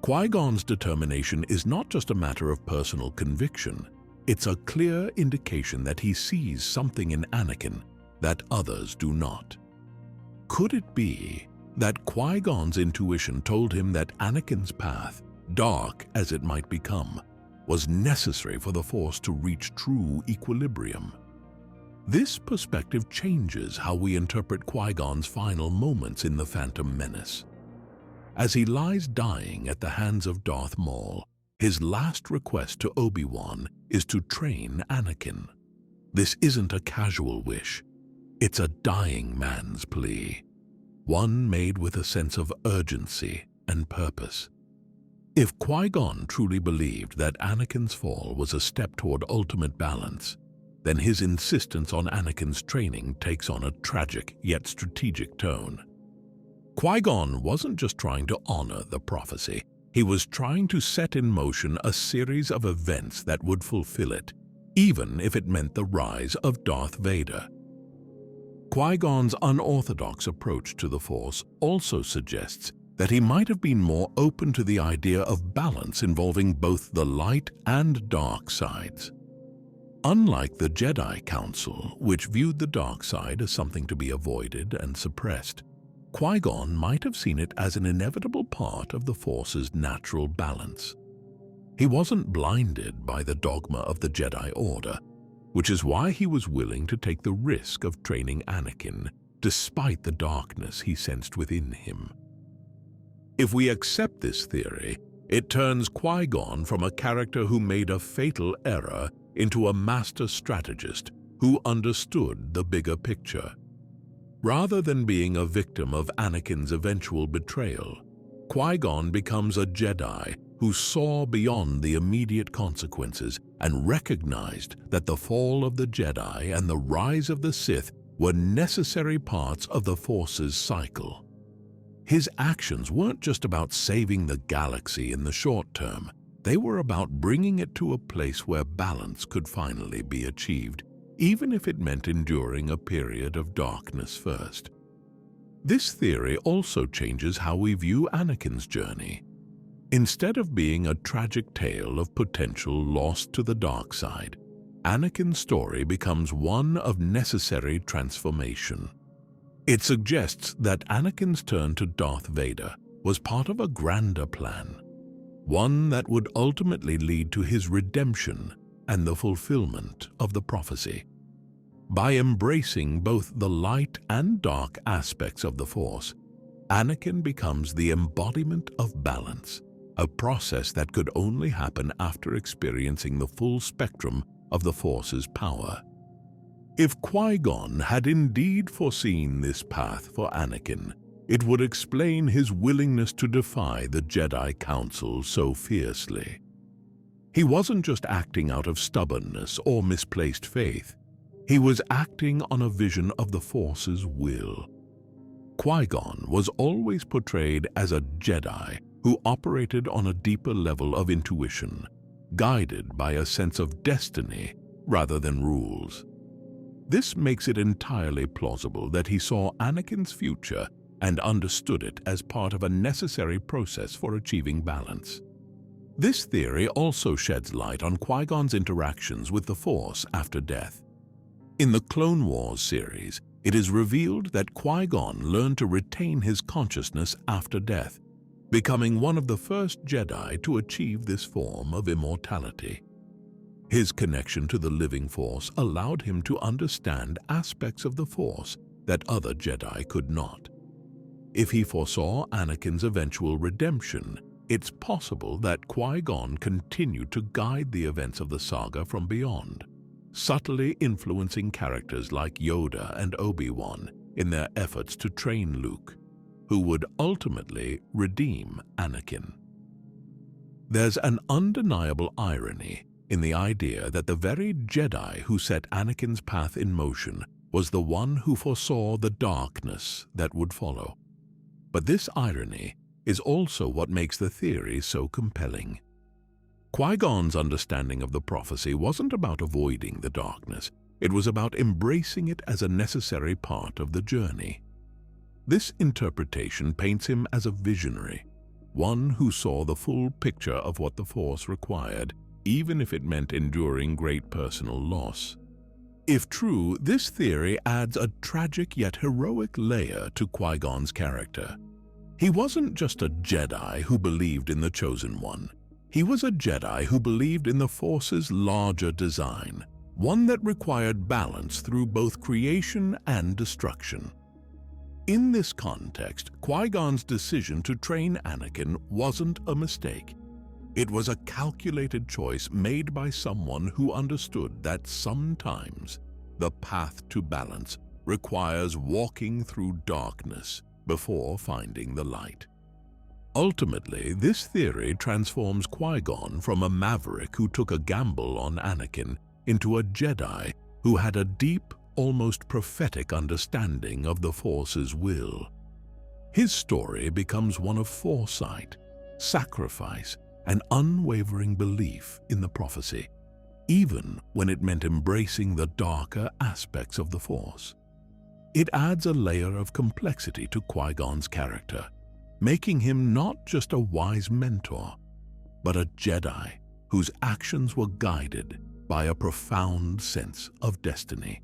Qui-Gon's determination is not just a matter of personal conviction, it's a clear indication that he sees something in Anakin that others do not. Could it be that Qui-Gon's intuition told him that Anakin's path, dark as it might become, was necessary for the Force to reach true equilibrium? This perspective changes how we interpret Qui-Gon's final moments in The Phantom Menace. As he lies dying at the hands of Darth Maul, his last request to Obi-Wan is to train Anakin. This isn't a casual wish. It's a dying man's plea, one made with a sense of urgency and purpose. If Qui-Gon truly believed that Anakin's fall was a step toward ultimate balance, then his insistence on Anakin's training takes on a tragic yet strategic tone. Qui-Gon wasn't just trying to honor the prophecy, he was trying to set in motion a series of events that would fulfill it, even if it meant the rise of Darth Vader. Qui-Gon's unorthodox approach to the Force also suggests that he might have been more open to the idea of balance involving both the light and dark sides. Unlike the Jedi Council, which viewed the dark side as something to be avoided and suppressed, Qui-Gon might have seen it as an inevitable part of the Force's natural balance. He wasn't blinded by the dogma of the Jedi Order, which is why he was willing to take the risk of training Anakin, despite the darkness he sensed within him. If we accept this theory, it turns Qui-Gon from a character who made a fatal error into a master strategist who understood the bigger picture. Rather than being a victim of Anakin's eventual betrayal, Qui-Gon becomes a Jedi who saw beyond the immediate consequences and recognized that the fall of the Jedi and the rise of the Sith were necessary parts of the Force's cycle. His actions weren't just about saving the galaxy in the short term, they were about bringing it to a place where balance could finally be achieved, even if it meant enduring a period of darkness first. This theory also changes how we view Anakin's journey. Instead of being a tragic tale of potential loss to the dark side, Anakin's story becomes one of necessary transformation. It suggests that Anakin's turn to Darth Vader was part of a grander plan, one that would ultimately lead to his redemption and the fulfillment of the prophecy. By embracing both the light and dark aspects of the Force, Anakin becomes the embodiment of balance, a process that could only happen after experiencing the full spectrum of the Force's power. If Qui-Gon had indeed foreseen this path for Anakin, it would explain his willingness to defy the Jedi Council so fiercely. He wasn't just acting out of stubbornness or misplaced faith. He was acting on a vision of the Force's will. Qui-Gon was always portrayed as a Jedi who operated on a deeper level of intuition, guided by a sense of destiny rather than rules. This makes it entirely plausible that he saw Anakin's future and understood it as part of a necessary process for achieving balance. This theory also sheds light on Qui-Gon's interactions with the Force after death. In the Clone Wars series, it is revealed that Qui-Gon learned to retain his consciousness after death, becoming one of the first Jedi to achieve this form of immortality. His connection to the living Force allowed him to understand aspects of the Force that other Jedi could not. If he foresaw Anakin's eventual redemption, it's possible that Qui-Gon continued to guide the events of the saga from beyond, subtly influencing characters like Yoda and Obi-Wan in their efforts to train Luke, who would ultimately redeem Anakin. There's an undeniable irony in the idea that the very Jedi who set Anakin's path in motion was the one who foresaw the darkness that would follow. But this irony is also what makes the theory so compelling. Qui-Gon's understanding of the prophecy wasn't about avoiding the darkness. It was about embracing it as a necessary part of the journey. This interpretation paints him as a visionary, one who saw the full picture of what the Force required, even if it meant enduring great personal loss. If true, this theory adds a tragic yet heroic layer to Qui-Gon's character. He wasn't just a Jedi who believed in the Chosen One. He was a Jedi who believed in the Force's larger design, one that required balance through both creation and destruction. In this context, Qui-Gon's decision to train Anakin wasn't a mistake. It was a calculated choice made by someone who understood that sometimes the path to balance requires walking through darkness before finding the light. Ultimately, this theory transforms Qui-Gon from a maverick who took a gamble on Anakin into a Jedi who had a deep, almost prophetic understanding of the Force's will. His story becomes one of foresight, sacrifice, and unwavering belief in the prophecy, even when it meant embracing the darker aspects of the Force. It adds a layer of complexity to Qui-Gon's character, making him not just a wise mentor, but a Jedi whose actions were guided by a profound sense of destiny.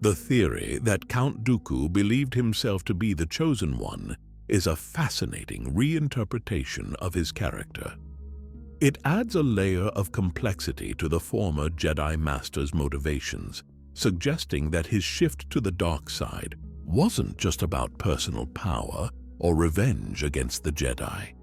The theory that Count Dooku believed himself to be the Chosen One is a fascinating reinterpretation of his character. It adds a layer of complexity to the former Jedi Master's motivations, suggesting that his shift to the dark side wasn't just about personal power or revenge against the Jedi.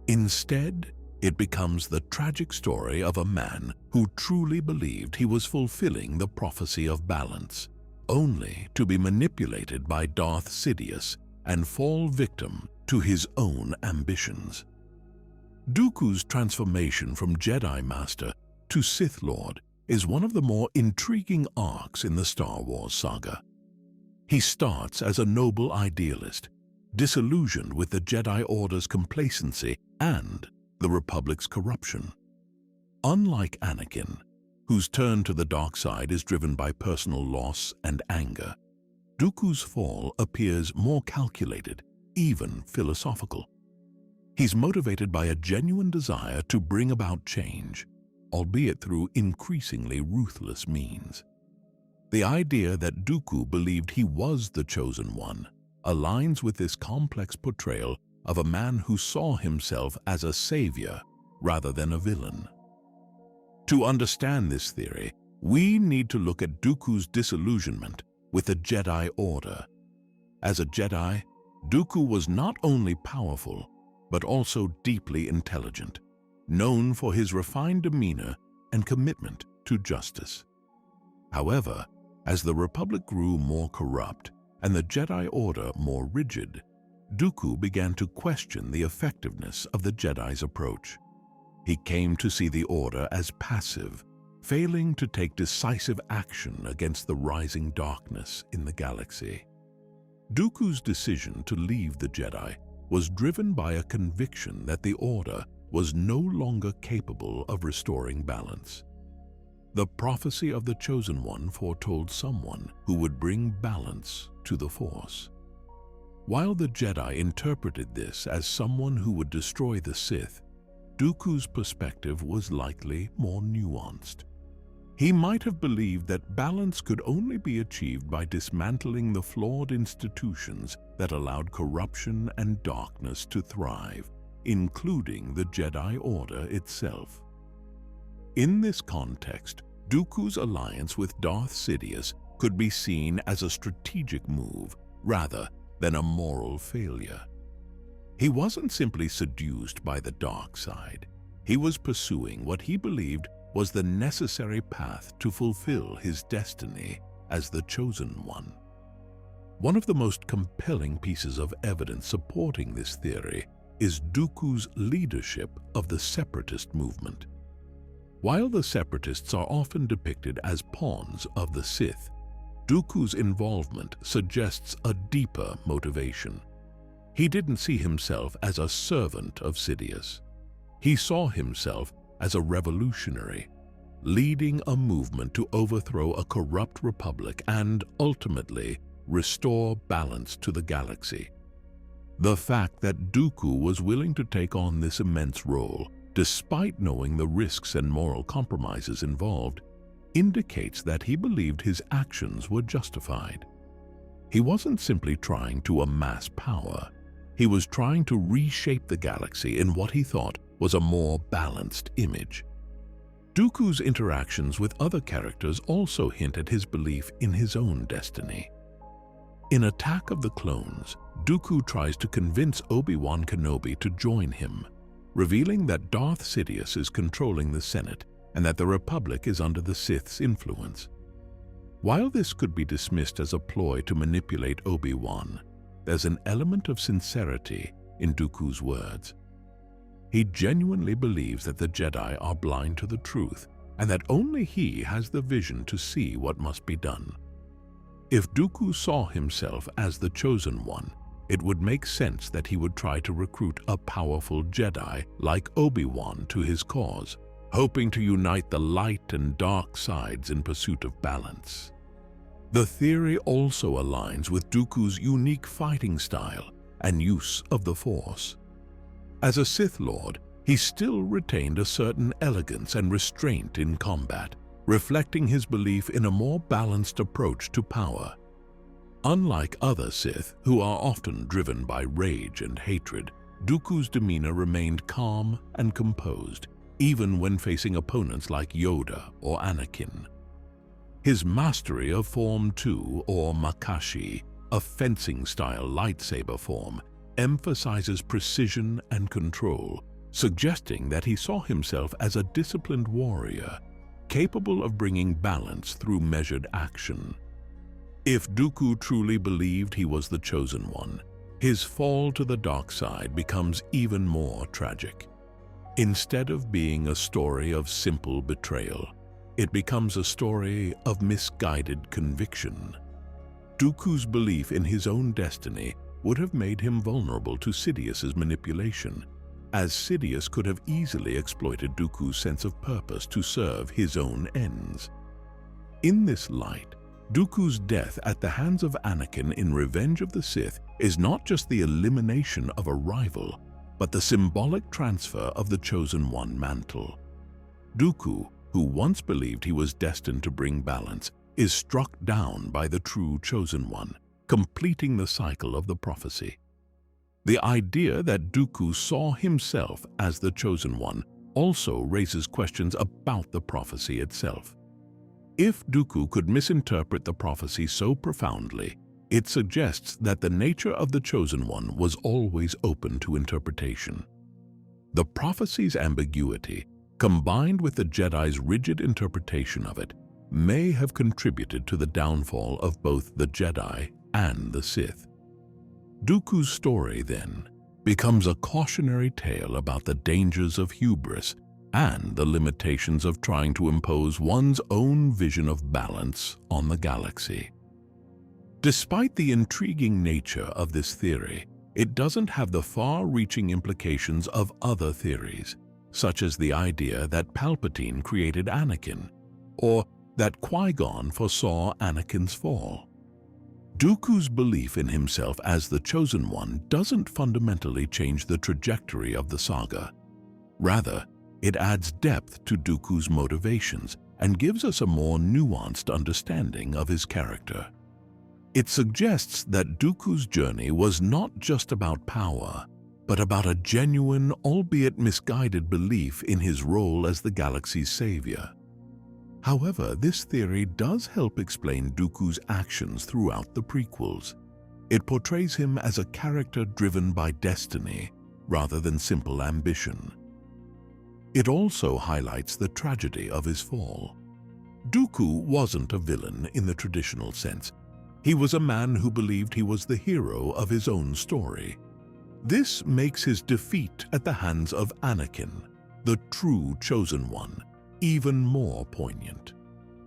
Instead, it becomes the tragic story of a man who truly believed he was fulfilling the prophecy of balance, only to be manipulated by Darth Sidious and fall victim to his own ambitions. Dooku's transformation from Jedi Master to Sith Lord is one of the more intriguing arcs in the Star Wars saga. He starts as a noble idealist, disillusioned with the Jedi Order's complacency and the Republic's corruption. Unlike Anakin, whose turn to the dark side is driven by personal loss and anger, Dooku's fall appears more calculated, even philosophical. He's motivated by a genuine desire to bring about change, albeit through increasingly ruthless means. The idea that Dooku believed he was the Chosen One aligns with this complex portrayal of a man who saw himself as a savior rather than a villain. To understand this theory, we need to look at Dooku's disillusionment with the Jedi Order. As a Jedi, Dooku was not only powerful, but also deeply intelligent, known for his refined demeanor and commitment to justice. However, as the Republic grew more corrupt and the Jedi Order more rigid, Dooku began to question the effectiveness of the Jedi's approach. He came to see the Order as passive, failing to take decisive action against the rising darkness in the galaxy. Dooku's decision to leave the Jedi was driven by a conviction that the Order was no longer capable of restoring balance. The prophecy of the Chosen One foretold someone who would bring balance to the Force. While the Jedi interpreted this as someone who would destroy the Sith, Dooku's perspective was likely more nuanced. He might have believed that balance could only be achieved by dismantling the flawed institutions that allowed corruption and darkness to thrive, including the Jedi Order itself. In this context, Dooku's alliance with Darth Sidious could be seen as a strategic move rather than a moral failure. He wasn't simply seduced by the dark side. He was pursuing what he believed was the necessary path to fulfill his destiny as the Chosen One. One of the most compelling pieces of evidence supporting this theory is Dooku's leadership of the Separatist movement. While the Separatists are often depicted as pawns of the Sith, Dooku's involvement suggests a deeper motivation. He didn't see himself as a servant of Sidious. He saw himself as a revolutionary, leading a movement to overthrow a corrupt republic and, ultimately, restore balance to the galaxy. The fact that Dooku was willing to take on this immense role, despite knowing the risks and moral compromises involved, indicates that he believed his actions were justified. He wasn't simply trying to amass power. He was trying to reshape the galaxy in what he thought was a more balanced image. Dooku's interactions with other characters also hint at his belief in his own destiny. In Attack of the Clones, Dooku tries to convince Obi-Wan Kenobi to join him, revealing that Darth Sidious is controlling the Senate and that the Republic is under the Sith's influence. While this could be dismissed as a ploy to manipulate Obi-Wan, there's an element of sincerity in Dooku's words. He genuinely believes that the Jedi are blind to the truth and that only he has the vision to see what must be done. If Dooku saw himself as the Chosen One, it would make sense that he would try to recruit a powerful Jedi like Obi-Wan to his cause, hoping to unite the light and dark sides in pursuit of balance. The theory also aligns with Dooku's unique fighting style and use of the Force. As a Sith Lord, he still retained a certain elegance and restraint in combat, reflecting his belief in a more balanced approach to power. Unlike other Sith, who are often driven by rage and hatred, Dooku's demeanor remained calm and composed, even when facing opponents like Yoda or Anakin. His mastery of Form 2, or Makashi, a fencing-style lightsaber form, emphasizes precision and control, suggesting that he saw himself as a disciplined warrior, capable of bringing balance through measured action. If Dooku truly believed he was the Chosen One, his fall to the dark side becomes even more tragic. Instead of being a story of simple betrayal, it becomes a story of misguided conviction. Dooku's belief in his own destiny would have made him vulnerable to Sidious's manipulation, as Sidious could have easily exploited Dooku's sense of purpose to serve his own ends. In this light, Dooku's death at the hands of Anakin in Revenge of the Sith is not just the elimination of a rival, but the symbolic transfer of the Chosen One mantle. Dooku, who once believed he was destined to bring balance, is struck down by the true Chosen One, completing the cycle of the prophecy. The idea that Dooku saw himself as the Chosen One also raises questions about the prophecy itself. If Dooku could misinterpret the prophecy so profoundly, it suggests that the nature of the Chosen One was always open to interpretation. The prophecy's ambiguity, combined with the Jedi's rigid interpretation of it, may have contributed to the downfall of both the Jedi and the Sith. Dooku's story, then, becomes a cautionary tale about the dangers of hubris and the limitations of trying to impose one's own vision of balance on the galaxy. Despite the intriguing nature of this theory, it doesn't have the far-reaching implications of other theories, such as the idea that Palpatine created Anakin, or that Qui-Gon foresaw Anakin's fall. Dooku's belief in himself as the Chosen One doesn't fundamentally change the trajectory of the saga. Rather, it adds depth to Dooku's motivations and gives us a more nuanced understanding of his character. It suggests that Dooku's journey was not just about power, but about a genuine, albeit misguided belief in his role as the galaxy's savior. However, this theory does help explain Dooku's actions throughout the prequels. It portrays him as a character driven by destiny rather than simple ambition. It also highlights the tragedy of his fall. Dooku wasn't a villain in the traditional sense. He was a man who believed he was the hero of his own story. This makes his defeat at the hands of Anakin, the true Chosen One, even more poignant.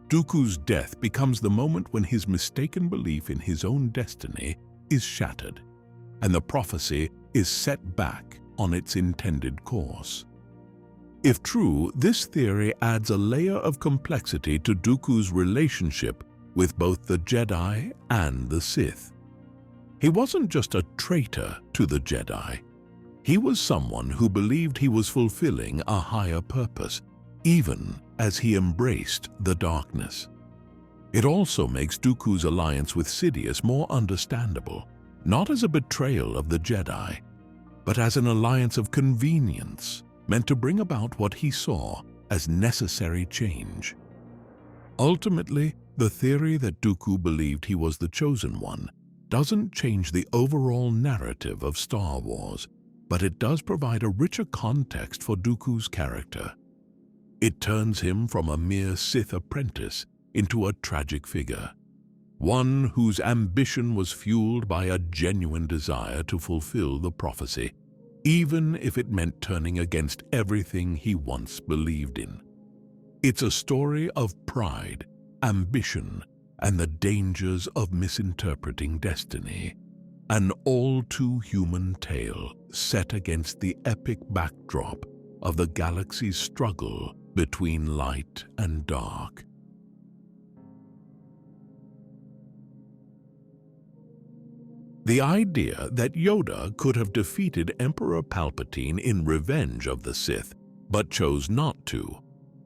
Dooku's death becomes the moment when his mistaken belief in his own destiny is shattered. and the prophecy is set back on its intended course. If true, this theory adds a layer of complexity to Dooku's relationship with both the Jedi and the Sith. He wasn't just a traitor to the Jedi. He was someone who believed he was fulfilling a higher purpose, even as he embraced the darkness. It also makes Dooku's alliance with Sidious more understandable, not as a betrayal of the Jedi, but as an alliance of convenience meant to bring about what he saw as necessary change. Ultimately, the theory that Dooku believed he was the Chosen One doesn't change the overall narrative of Star Wars, but it does provide a richer context for Dooku's character. It turns him from a mere Sith apprentice into a tragic figure, one whose ambition was fueled by a genuine desire to fulfill the prophecy, even if it meant turning against everything he once believed in. It's a story of pride, ambition, and the dangers of misinterpreting destiny, an all-too-human tale set against the epic backdrop of the galaxy's struggle between light and dark. The idea that Yoda could have defeated Emperor Palpatine in revenge of the Sith, but chose not to,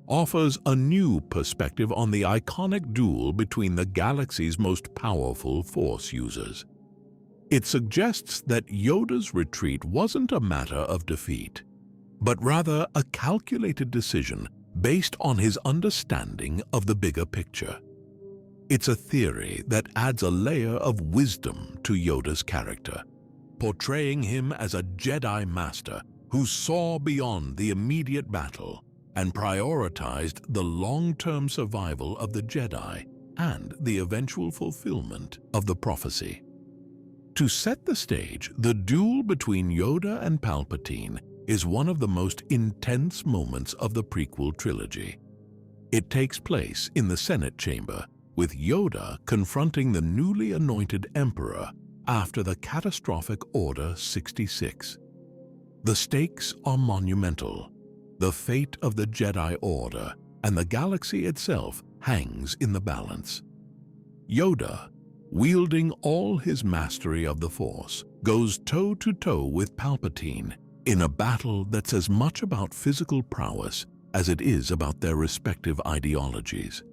offers a new perspective on the iconic duel between the galaxy's most powerful Force users. It suggests that Yoda's retreat wasn't a matter of defeat, but rather a calculated decision based on his understanding of the bigger picture. It's a theory that adds a layer of wisdom to Yoda's character, portraying him as a Jedi Master who saw beyond the immediate battle and prioritized the long-term survival of the Jedi and the eventual fulfillment of the prophecy. To set the stage, the duel between Yoda and Palpatine is one of the most intense moments of the prequel trilogy. It takes place in the Senate chamber, with Yoda confronting the newly anointed Emperor after the catastrophic Order 66. The stakes are monumental. The fate of the Jedi Order and the galaxy itself hangs in the balance. Yoda, wielding all his mastery of the Force, goes toe-to-toe with Palpatine in a battle that's as much about physical prowess as it is about their respective ideologies.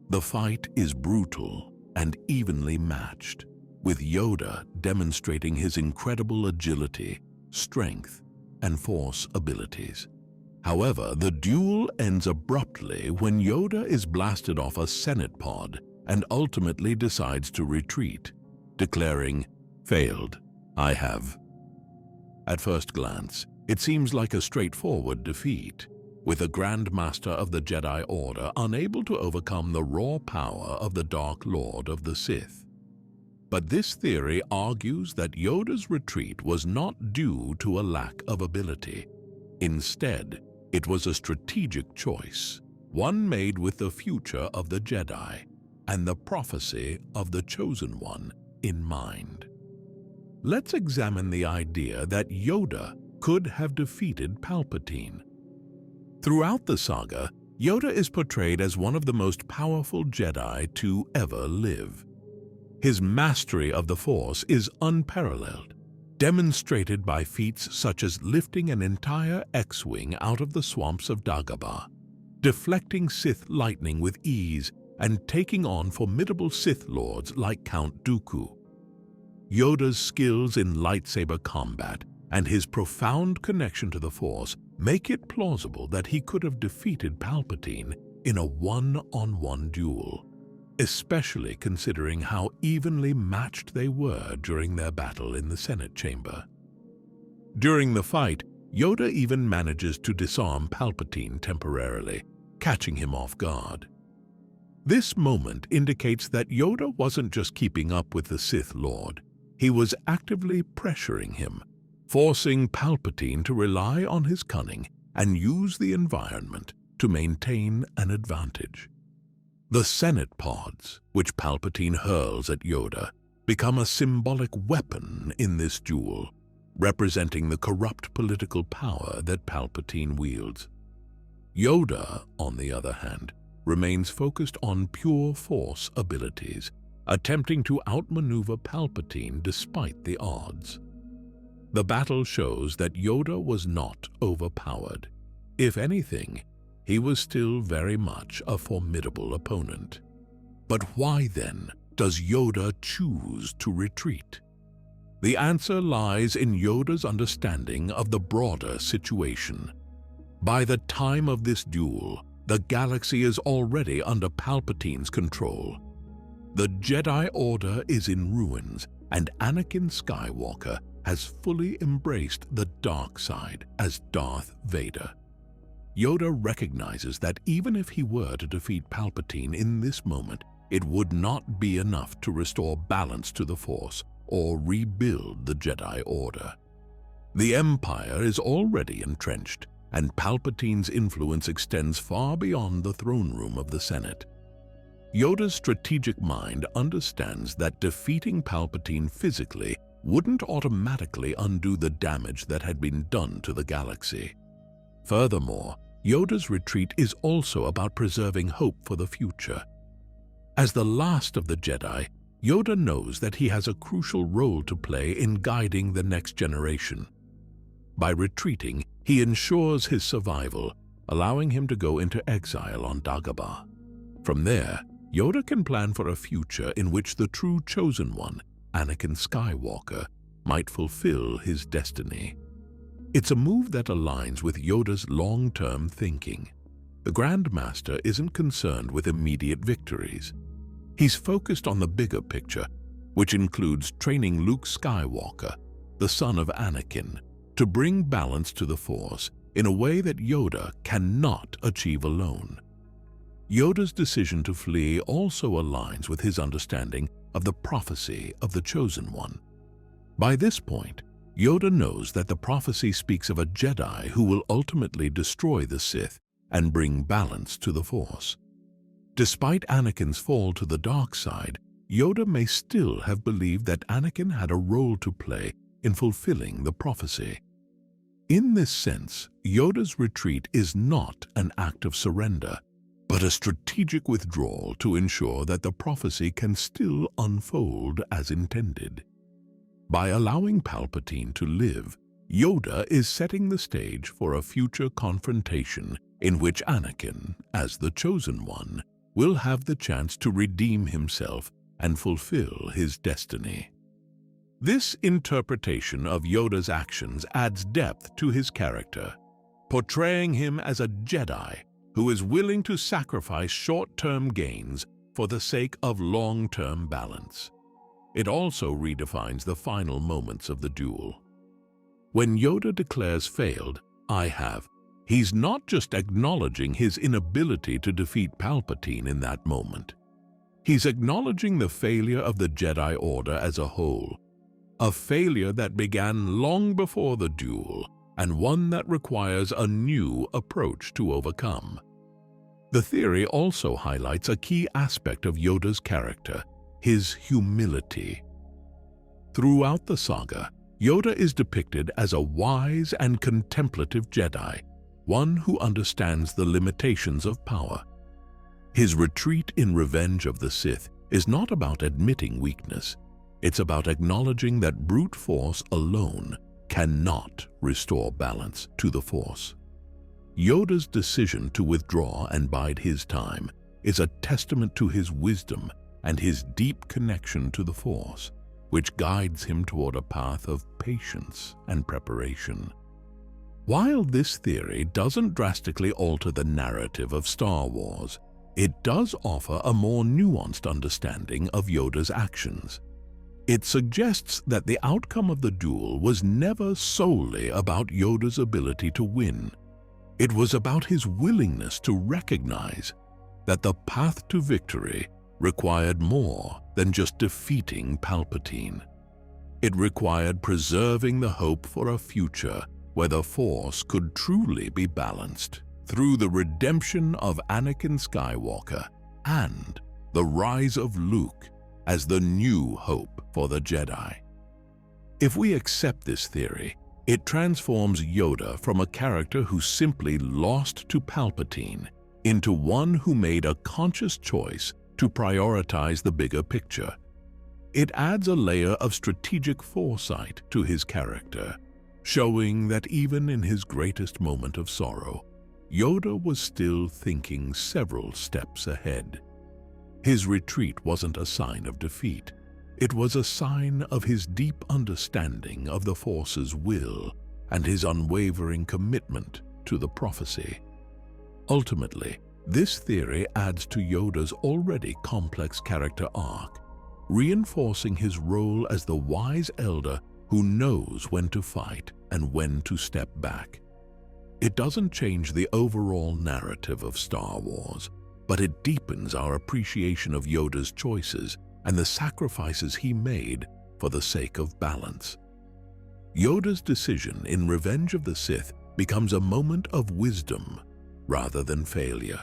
The fight is brutal and evenly matched, with Yoda demonstrating his incredible agility, strength, and Force abilities. However, the duel ends abruptly when Yoda is blasted off a Senate pod and ultimately decides to retreat, declaring, "Failed, I have." At first glance, it seems like a straightforward defeat, with the Grand Master of the Jedi Order unable to overcome the raw power of the Dark Lord of the Sith. But this theory argues that Yoda's retreat was not due to a lack of ability. Instead, it was a strategic choice, one made with the future of the Jedi and the prophecy of the Chosen One in mind. Let's examine the idea that Yoda could have defeated Palpatine. Throughout the saga, Yoda is portrayed as one of the most powerful Jedi to ever live. His mastery of the Force is unparalleled, demonstrated by feats such as lifting an entire X-Wing out of the swamps of Dagobah, deflecting Sith lightning with ease, and taking on formidable Sith lords like Count Dooku. Yoda's skills in lightsaber combat and his profound connection to the Force make it plausible that he could have defeated Palpatine in a one-on-one duel, especially considering how evenly matched they were during their battle in the Senate chamber. During the fight, Yoda even manages to disarm Palpatine temporarily, catching him off guard. This moment indicates that Yoda wasn't just keeping up with the Sith Lord, he was actively pressuring him, forcing Palpatine to rely on his cunning and use the environment to maintain an advantage. The Senate pods, which Palpatine hurls at Yoda, become a symbolic weapon in this duel, representing the corrupt political power that Palpatine wields. Yoda, on the other hand, remains focused on pure Force abilities, attempting to outmaneuver Palpatine despite the odds. The battle shows that Yoda was not overpowered. If anything, he was still very much a formidable opponent. But why then does Yoda choose to retreat? The answer lies in Yoda's understanding of the broader situation. By the time of this duel, the galaxy is already under Palpatine's control. The Jedi Order is in ruins, and Anakin Skywalker has fully embraced the dark side as Darth Vader. Yoda recognizes that even if he were to defeat Palpatine in this moment, it would not be enough to restore balance to the Force or rebuild the Jedi Order. The Empire is already entrenched, and Palpatine's influence extends far beyond the throne room of the Senate. Yoda's strategic mind understands that defeating Palpatine physically wouldn't automatically undo the damage that had been done to the galaxy. Furthermore, Yoda's retreat is also about preserving hope for the future. As the last of the Jedi, Yoda knows that he has a crucial role to play in guiding the next generation. By retreating, he ensures his survival, allowing him to go into exile on Dagobah. From there, Yoda can plan for a future in which the true Chosen One, Anakin Skywalker, might fulfill his destiny. It's a move that aligns with Yoda's long-term thinking. The Grand Master isn't concerned with immediate victories. He's focused on the bigger picture, which includes training Luke Skywalker, the son of Anakin, to bring balance to the Force in a way that Yoda cannot achieve alone. Yoda's decision to flee also aligns with his understanding of the prophecy of the Chosen One. By this point, Yoda knows that the prophecy speaks of a Jedi who will ultimately destroy the Sith and bring balance to the Force. Despite Anakin's fall to the dark side, Yoda may still have believed that Anakin had a role to play in fulfilling the prophecy. In this sense, Yoda's retreat is not an act of surrender, but a strategic withdrawal to ensure that the prophecy can still unfold as intended. By allowing Palpatine to live, Yoda is setting the stage for a future confrontation in which Anakin, as the Chosen One, will have the chance to redeem himself and fulfill his destiny. This interpretation of Yoda's actions adds depth to his character, portraying him as a Jedi who is willing to sacrifice short-term gains for the sake of long-term balance. It also redefines the final moments of the duel. When Yoda declares failed, "I have," he's not just acknowledging his inability to defeat Palpatine in that moment. He's acknowledging the failure of the Jedi Order as a whole, a failure that began long before the duel and one that requires a new approach to overcome. The theory also highlights a key aspect of Yoda's character, his humility. Throughout the saga, Yoda is depicted as a wise and contemplative Jedi, one who understands the limitations of power. His retreat in Revenge of the Sith is not about admitting weakness. It's about acknowledging that brute force alone cannot restore balance to the Force. Yoda's decision to withdraw and bide his time is a testament to his wisdom and his deep connection to the Force, which guides him toward a path of patience and preparation. While this theory doesn't drastically alter the narrative of Star Wars, it does offer a more nuanced understanding of Yoda's actions. It suggests that the outcome of the duel was never solely about Yoda's ability to win. It was about his willingness to recognize that the path to victory required more than just defeating Palpatine. It required preserving the hope for a future where the Force could truly be balanced. Through the redemption of Anakin Skywalker and the rise of Luke, as the new hope for the Jedi. If we accept this theory, it transforms Yoda from a character who simply lost to Palpatine into one who made a conscious choice to prioritize the bigger picture. It adds a layer of strategic foresight to his character, showing that even in his greatest moment of sorrow, Yoda was still thinking several steps ahead. His retreat wasn't a sign of defeat. It was a sign of his deep understanding of the Force's will and his unwavering commitment to the prophecy. Ultimately, this theory adds to Yoda's already complex character arc, reinforcing his role as the wise elder who knows when to fight and when to step back. It doesn't change the overall narrative of Star Wars, but it deepens our appreciation of Yoda's choices and the sacrifices he made for the sake of balance. Yoda's decision in Revenge of the Sith becomes a moment of wisdom rather than failure,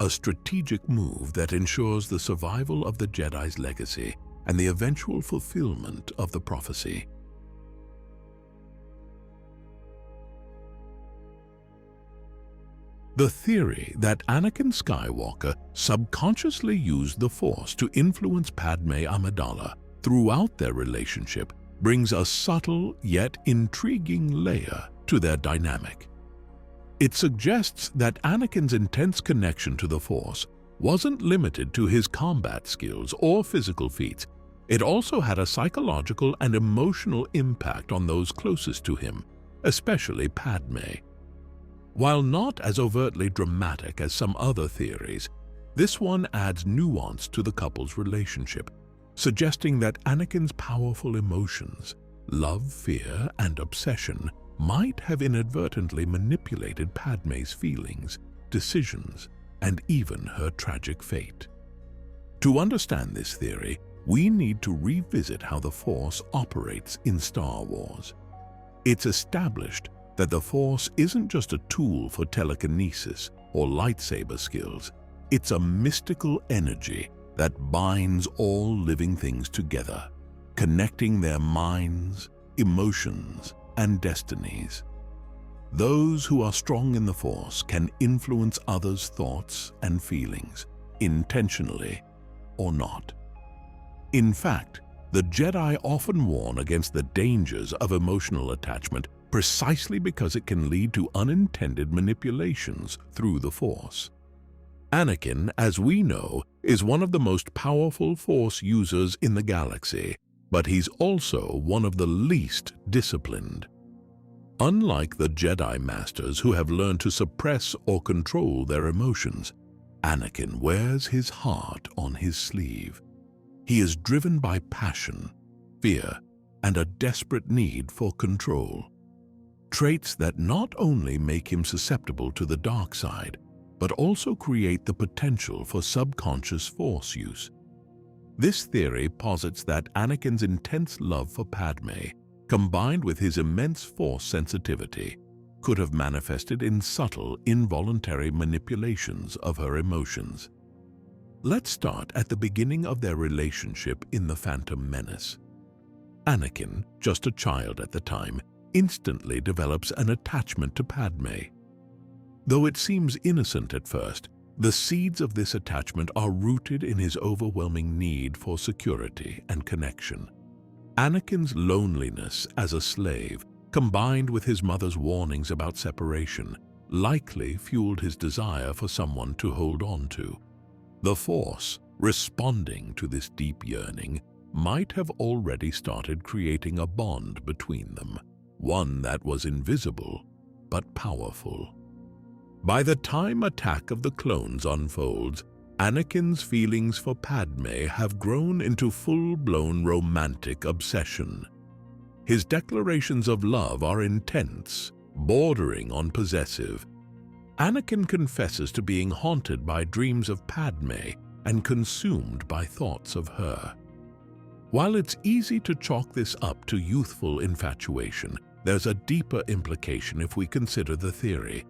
a strategic move that ensures the survival of the Jedi's legacy and the eventual fulfillment of the prophecy. The theory that Anakin Skywalker subconsciously used the Force to influence Padmé Amidala throughout their relationship brings a subtle yet intriguing layer to their dynamic. It suggests that Anakin's intense connection to the Force wasn't limited to his combat skills or physical feats. It also had a psychological and emotional impact on those closest to him, especially Padmé. While not as overtly dramatic as some other theories, this one adds nuance to the couple's relationship, suggesting that Anakin's powerful emotions, love, fear, and obsession, might have inadvertently manipulated Padmé's feelings, decisions, and even her tragic fate. To understand this theory, we need to revisit how the Force operates in Star Wars. It's established that the Force isn't just a tool for telekinesis or lightsaber skills. It's a mystical energy that binds all living things together, connecting their minds, emotions, and destinies. Those who are strong in the Force can influence others' thoughts and feelings, intentionally or not. In fact, the Jedi often warn against the dangers of emotional attachment precisely because it can lead to unintended manipulations through the Force. Anakin, as we know, is one of the most powerful Force users in the galaxy, but he's also one of the least disciplined. Unlike the Jedi Masters who have learned to suppress or control their emotions, Anakin wears his heart on his sleeve. He is driven by passion, fear, and a desperate need for control. Traits that not only make him susceptible to the dark side, but also create the potential for subconscious Force use. This theory posits that Anakin's intense love for Padmé, combined with his immense Force sensitivity, could have manifested in subtle, involuntary manipulations of her emotions. Let's start at the beginning of their relationship in The Phantom Menace. Anakin, just a child at the time, instantly develops an attachment to Padmé. Though it seems innocent at first, the seeds of this attachment are rooted in his overwhelming need for security and connection. Anakin's loneliness as a slave, combined with his mother's warnings about separation, likely fueled his desire for someone to hold on to. The Force, responding to this deep yearning, might have already started creating a bond between them, one that was invisible but powerful. By the time Attack of the Clones unfolds, Anakin's feelings for Padmé have grown into full-blown romantic obsession. His declarations of love are intense, bordering on possessive. Anakin confesses to being haunted by dreams of Padmé and consumed by thoughts of her. While it's easy to chalk this up to youthful infatuation, there's a deeper implication if we consider the theory.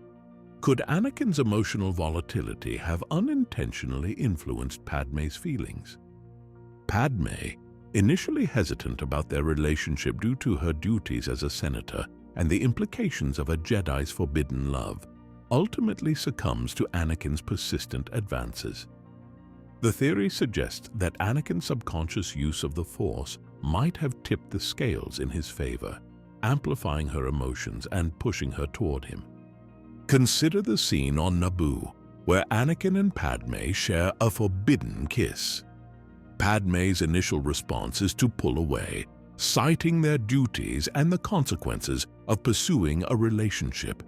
Could Anakin's emotional volatility have unintentionally influenced Padmé's feelings? Padmé, initially hesitant about their relationship due to her duties as a senator and the implications of a Jedi's forbidden love, ultimately succumbs to Anakin's persistent advances. The theory suggests that Anakin's subconscious use of the Force might have tipped the scales in his favor, amplifying her emotions and pushing her toward him. Consider the scene on Naboo, where Anakin and Padmé share a forbidden kiss. Padmé's initial response is to pull away, citing their duties and the consequences of pursuing a relationship.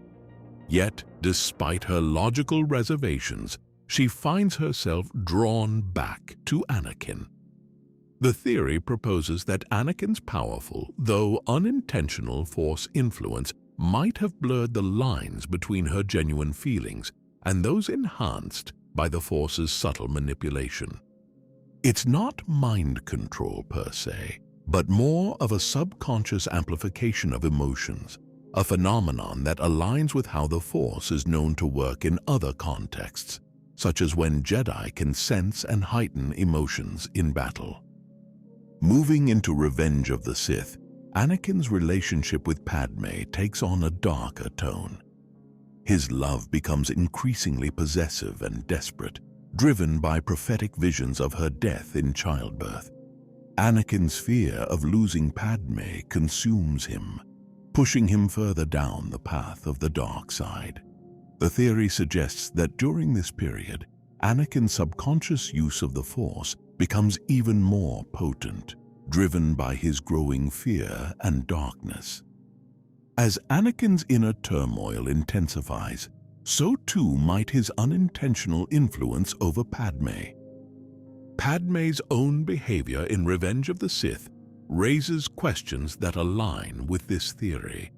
Yet, despite her logical reservations, she finds herself drawn back to Anakin. The theory proposes that Anakin's powerful, though unintentional Force influence might have blurred the lines between her genuine feelings and those enhanced by the Force's subtle manipulation. It's not mind control per se, but more of a subconscious amplification of emotions, a phenomenon that aligns with how the Force is known to work in other contexts, such as when Jedi can sense and heighten emotions in battle. Moving into Revenge of the Sith, Anakin's relationship with Padmé takes on a darker tone. His love becomes increasingly possessive and desperate, driven by prophetic visions of her death in childbirth. Anakin's fear of losing Padmé consumes him, pushing him further down the path of the dark side. The theory suggests that during this period, Anakin's subconscious use of the Force becomes even more potent, driven by his growing fear and darkness. As Anakin's inner turmoil intensifies, so too might his unintentional influence over Padmé. Padmé's own behavior in Revenge of the Sith raises questions that align with this theory.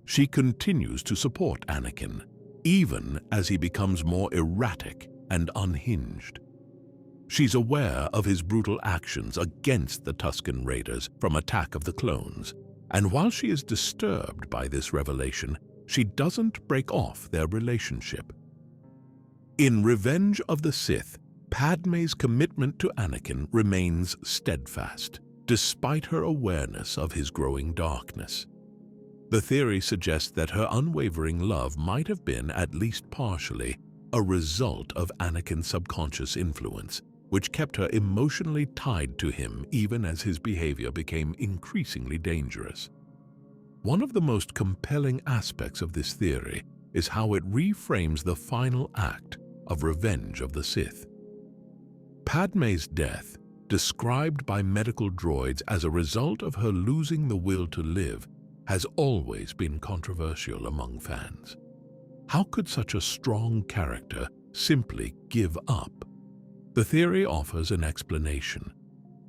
She continues to support Anakin, even as he becomes more erratic and unhinged. She's aware of his brutal actions against the Tusken Raiders from Attack of the Clones, and while she is disturbed by this revelation, she doesn't break off their relationship. In Revenge of the Sith, Padmé's commitment to Anakin remains steadfast, despite her awareness of his growing darkness. The theory suggests that her unwavering love might have been, at least partially, a result of Anakin's subconscious influence, which kept her emotionally tied to him even as his behavior became increasingly dangerous. One of the most compelling aspects of this theory is how it reframes the final act of Revenge of the Sith. Padmé's death, described by medical droids as a result of her losing the will to live, has always been controversial among fans. How could such a strong character simply give up? The theory offers an explanation.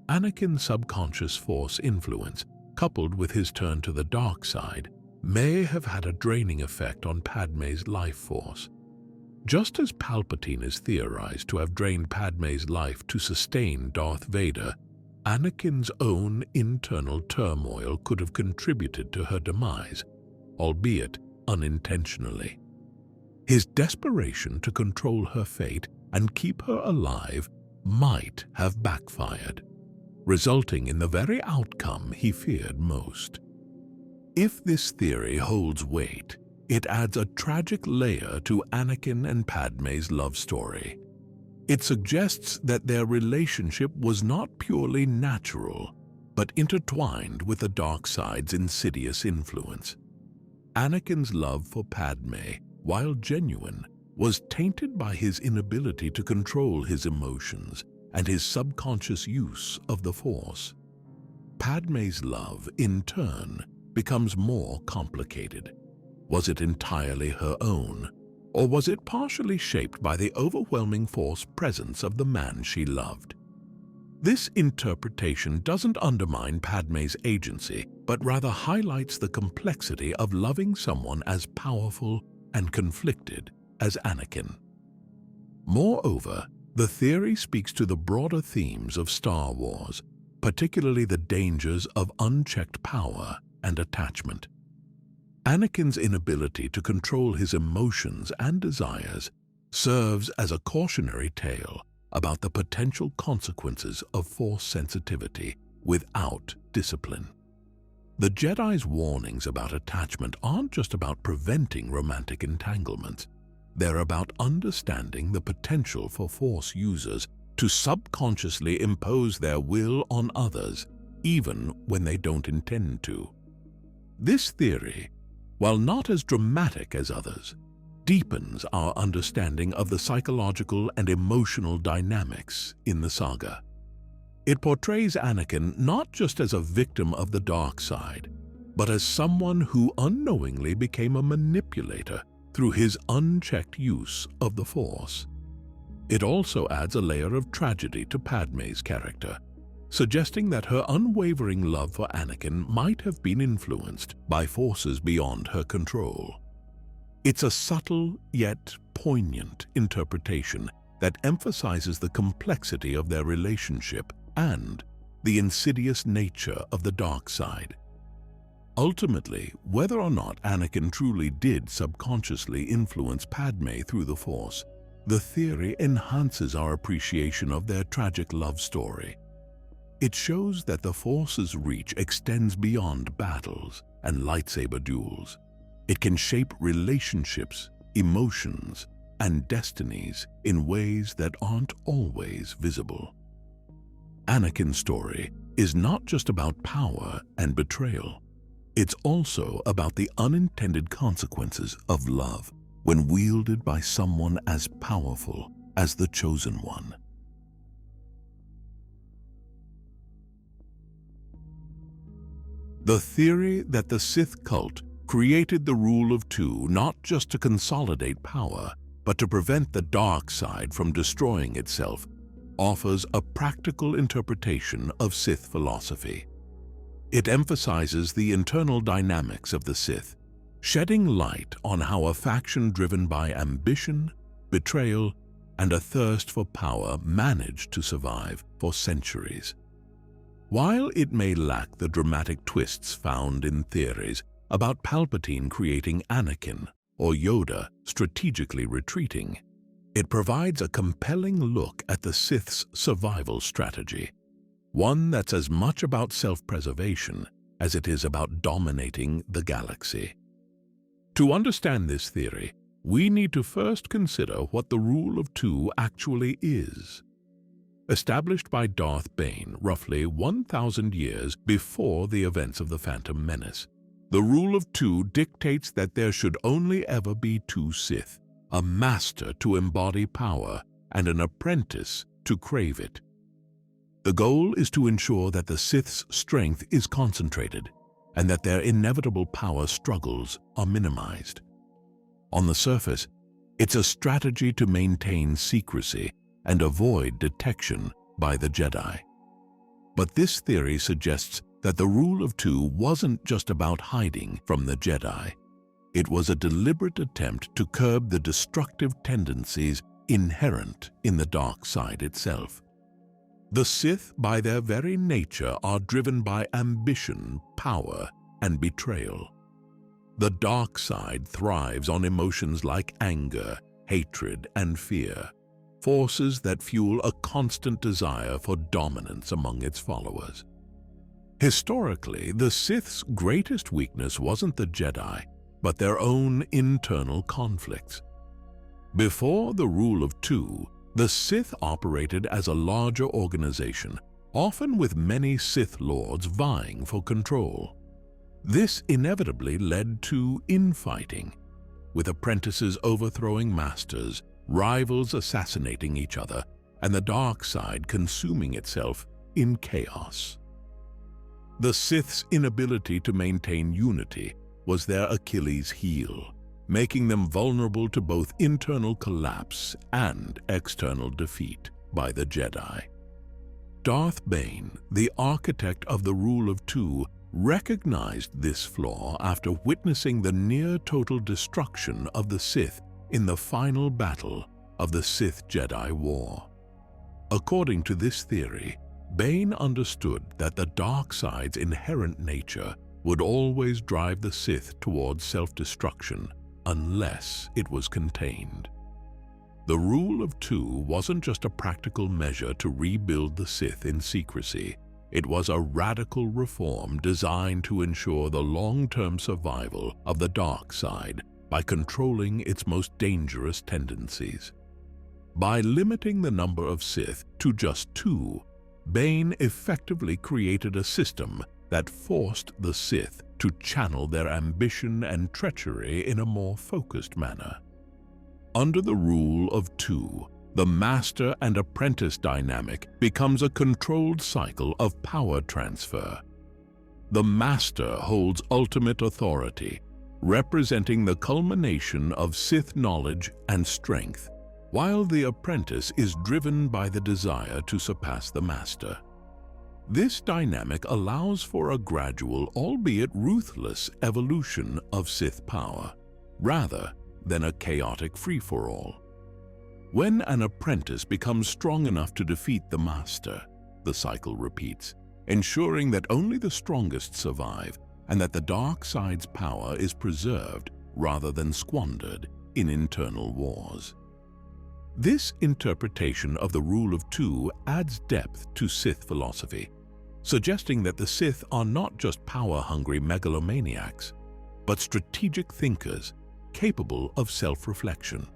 Anakin's subconscious Force influence, coupled with his turn to the dark side, may have had a draining effect on Padmé's life force. Just as Palpatine is theorized to have drained Padmé's life to sustain Darth Vader, Anakin's own internal turmoil could have contributed to her demise, albeit unintentionally. His desperation to control her fate and keep her alive might have backfired, resulting in the very outcome he feared most. If this theory holds weight, it adds a tragic layer to Anakin and Padmé's love story. It suggests that their relationship was not purely natural, but intertwined with the dark side's insidious influence. Anakin's love for Padmé, while genuine, was tainted by his inability to control his emotions and his subconscious use of the Force. Padmé's love, in turn, becomes more complicated. Was it entirely her own, or was it partially shaped by the overwhelming Force presence of the man she loved? This interpretation doesn't undermine Padmé's agency, but rather highlights the complexity of loving someone as powerful and conflicted as Anakin. Moreover, the theory speaks to the broader themes of Star Wars, particularly the dangers of unchecked power and attachment. Anakin's inability to control his emotions and desires serves as a cautionary tale, about the potential consequences of Force sensitivity without discipline. The Jedi's warnings about attachment aren't just about preventing romantic entanglements. They're about understanding the potential for Force users to subconsciously impose their will on others, even when they don't intend to. This theory, while not as dramatic as others, deepens our understanding of the psychological and emotional dynamics in the saga. It portrays Anakin not just as a victim of the dark side, but as someone who unknowingly became a manipulator through his unchecked use of the Force. It also adds a layer of tragedy to Padmé's character, suggesting that her unwavering love for Anakin might have been influenced by forces beyond her control. It's a subtle yet poignant interpretation that emphasizes the complexity of their relationship and the insidious nature of the dark side. Ultimately, whether or not Anakin truly did subconsciously influence Padmé through the Force, the theory enhances our appreciation of their tragic love story. It shows that the Force's reach extends beyond battles and lightsaber duels. It can shape relationships, emotions, and destinies in ways that aren't always visible. Anakin's story is not just about power and betrayal. It's also about the unintended consequences of love when wielded by someone as powerful as the Chosen One. The theory that the Sith cult created the rule of two not just to consolidate power, but to prevent the dark side from destroying itself, offers a practical interpretation of Sith philosophy. It emphasizes the internal dynamics of the Sith, shedding light on how a faction driven by ambition, betrayal, and a thirst for power managed to survive for centuries. While it may lack the dramatic twists found in theories about Palpatine creating Anakin or Yoda strategically retreating, it provides a compelling look at the Sith's survival strategy, one that's as much about self-preservation as it is about dominating the galaxy. To understand this theory, we need to first consider what the Rule of Two actually is. Established by Darth Bane roughly 1,000 years before the events of the Phantom Menace, the Rule of Two dictates that there should only ever be two Sith, a master to embody power and an apprentice to crave it. The goal is to ensure that the Sith's strength is concentrated and that their inevitable power struggles are minimized. On the surface, it's a strategy to maintain secrecy and avoid detection by the Jedi. But this theory suggests that the Rule of Two wasn't just about hiding from the Jedi. It was a deliberate attempt to curb the destructive tendencies inherent in the dark side itself. The Sith, by their very nature, are driven by ambition, power, and betrayal. The dark side thrives on emotions like anger, hatred, and fear, forces that fuel a constant desire for dominance among its followers. Historically, the Sith's greatest weakness wasn't the Jedi, but their own internal conflicts. Before the Rule of Two, the Sith operated as a larger organization, often with many Sith lords vying for control. This inevitably led to infighting, with apprentices overthrowing masters, rivals assassinating each other, and the dark side consuming itself in chaos. The Sith's inability to maintain unity was their Achilles heel, making them vulnerable to both internal collapse and external defeat by the Jedi. Darth Bane, the architect of the Rule of Two, recognized this flaw after witnessing the near-total destruction of the Sith in the final battle of the Sith-Jedi War. According to this theory, Bane understood that the dark side's inherent nature would always drive the Sith towards self-destruction unless it was contained. The rule of two wasn't just a practical measure to rebuild the Sith in secrecy. It was a radical reform designed to ensure the long-term survival of the dark side by controlling its most dangerous tendencies. By limiting the number of Sith to just two, Bane effectively created a system that forced the Sith to channel their ambition and treachery in a more focused manner. Under the rule of two, the master and apprentice dynamic becomes a controlled cycle of power transfer. The master holds ultimate authority, representing the culmination of Sith knowledge and strength, while the apprentice is driven by the desire to surpass the master. This dynamic allows for a gradual, albeit ruthless, evolution of Sith power, rather than a chaotic free-for-all. When an apprentice becomes strong enough to defeat the master, the cycle repeats, ensuring that only the strongest survive and that the dark side's power is preserved rather than squandered in internal wars. This interpretation of the rule of two adds depth to Sith philosophy, suggesting that the Sith are not just power-hungry megalomaniacs, but strategic thinkers capable of self-reflection.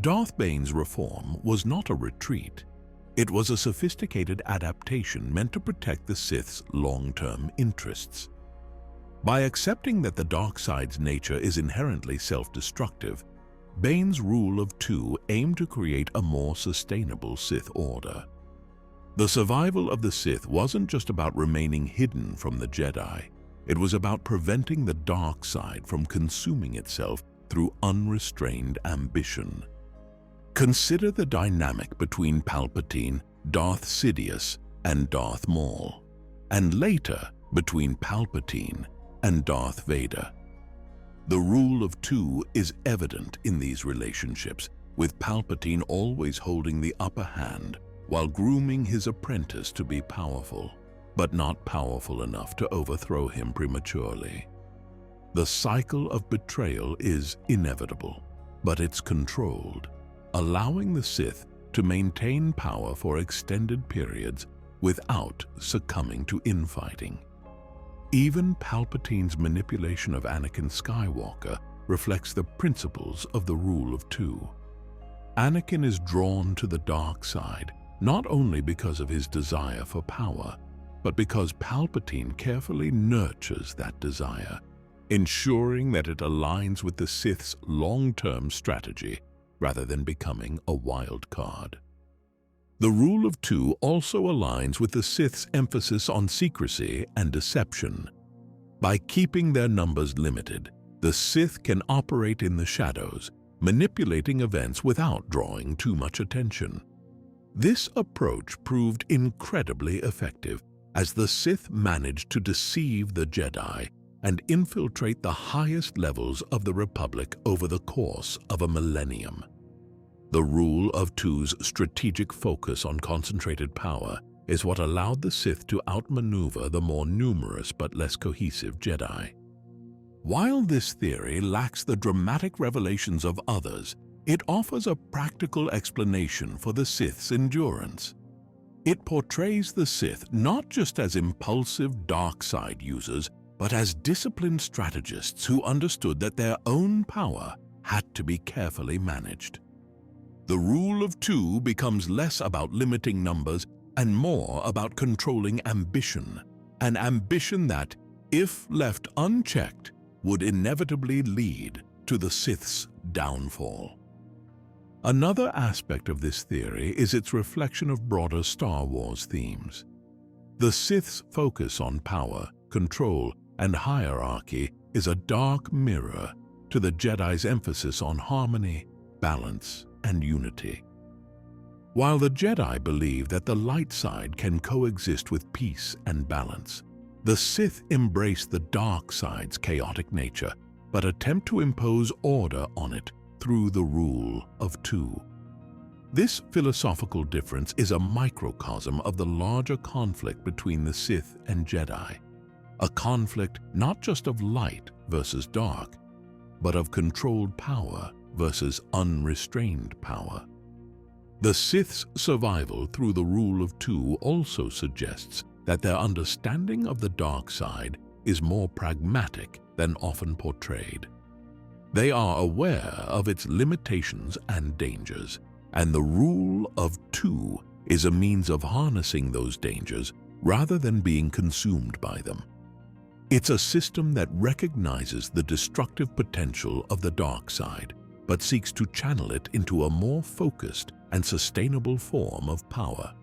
Darth Bane's reform was not a retreat. It was a sophisticated adaptation meant to protect the Sith's long-term interests. By accepting that the dark side's nature is inherently self-destructive, Bane's rule of two aimed to create a more sustainable Sith order. The survival of the Sith wasn't just about remaining hidden from the Jedi. It was about preventing the dark side from consuming itself through unrestrained ambition. Consider the dynamic between Palpatine, Darth Sidious, and Darth Maul, and later between Palpatine and Darth Vader. The rule of two is evident in these relationships, with Palpatine always holding the upper hand while grooming his apprentice to be powerful, but not powerful enough to overthrow him prematurely. The cycle of betrayal is inevitable, but it's controlled, allowing the Sith to maintain power for extended periods without succumbing to infighting. Even Palpatine's manipulation of Anakin Skywalker reflects the principles of the rule of two. Anakin is drawn to the dark side not only because of his desire for power, but because Palpatine carefully nurtures that desire, ensuring that it aligns with the Sith's long-term strategy rather than becoming a wild card. The rule of two also aligns with the Sith's emphasis on secrecy and deception. By keeping their numbers limited, the Sith can operate in the shadows, manipulating events without drawing too much attention. This approach proved incredibly effective as the Sith managed to deceive the Jedi and infiltrate the highest levels of the Republic over the course of a millennium. The rule of two's strategic focus on concentrated power is what allowed the Sith to outmaneuver the more numerous but less cohesive Jedi. While this theory lacks the dramatic revelations of others, it offers a practical explanation for the Sith's endurance. It portrays the Sith not just as impulsive dark side users, but as disciplined strategists who understood that their own power had to be carefully managed. The rule of two becomes less about limiting numbers and more about controlling ambition, an ambition that, if left unchecked, would inevitably lead to the Sith's downfall. Another aspect of this theory is its reflection of broader Star Wars themes. The Sith's focus on power, control, and hierarchy is a dark mirror to the Jedi's emphasis on harmony, balance, and unity. While the Jedi believe that the light side can coexist with peace and balance, the Sith embrace the dark side's chaotic nature, but attempt to impose order on it through the rule of two. This philosophical difference is a microcosm of the larger conflict between the Sith and Jedi, a conflict not just of light versus dark, but of controlled power versus unrestrained power. The Sith's survival through the rule of two also suggests that their understanding of the dark side is more pragmatic than often portrayed. They are aware of its limitations and dangers, and the rule of two is a means of harnessing those dangers rather than being consumed by them. It's a system that recognizes the destructive potential of the dark side, but seeks to channel it into a more focused and sustainable form of power.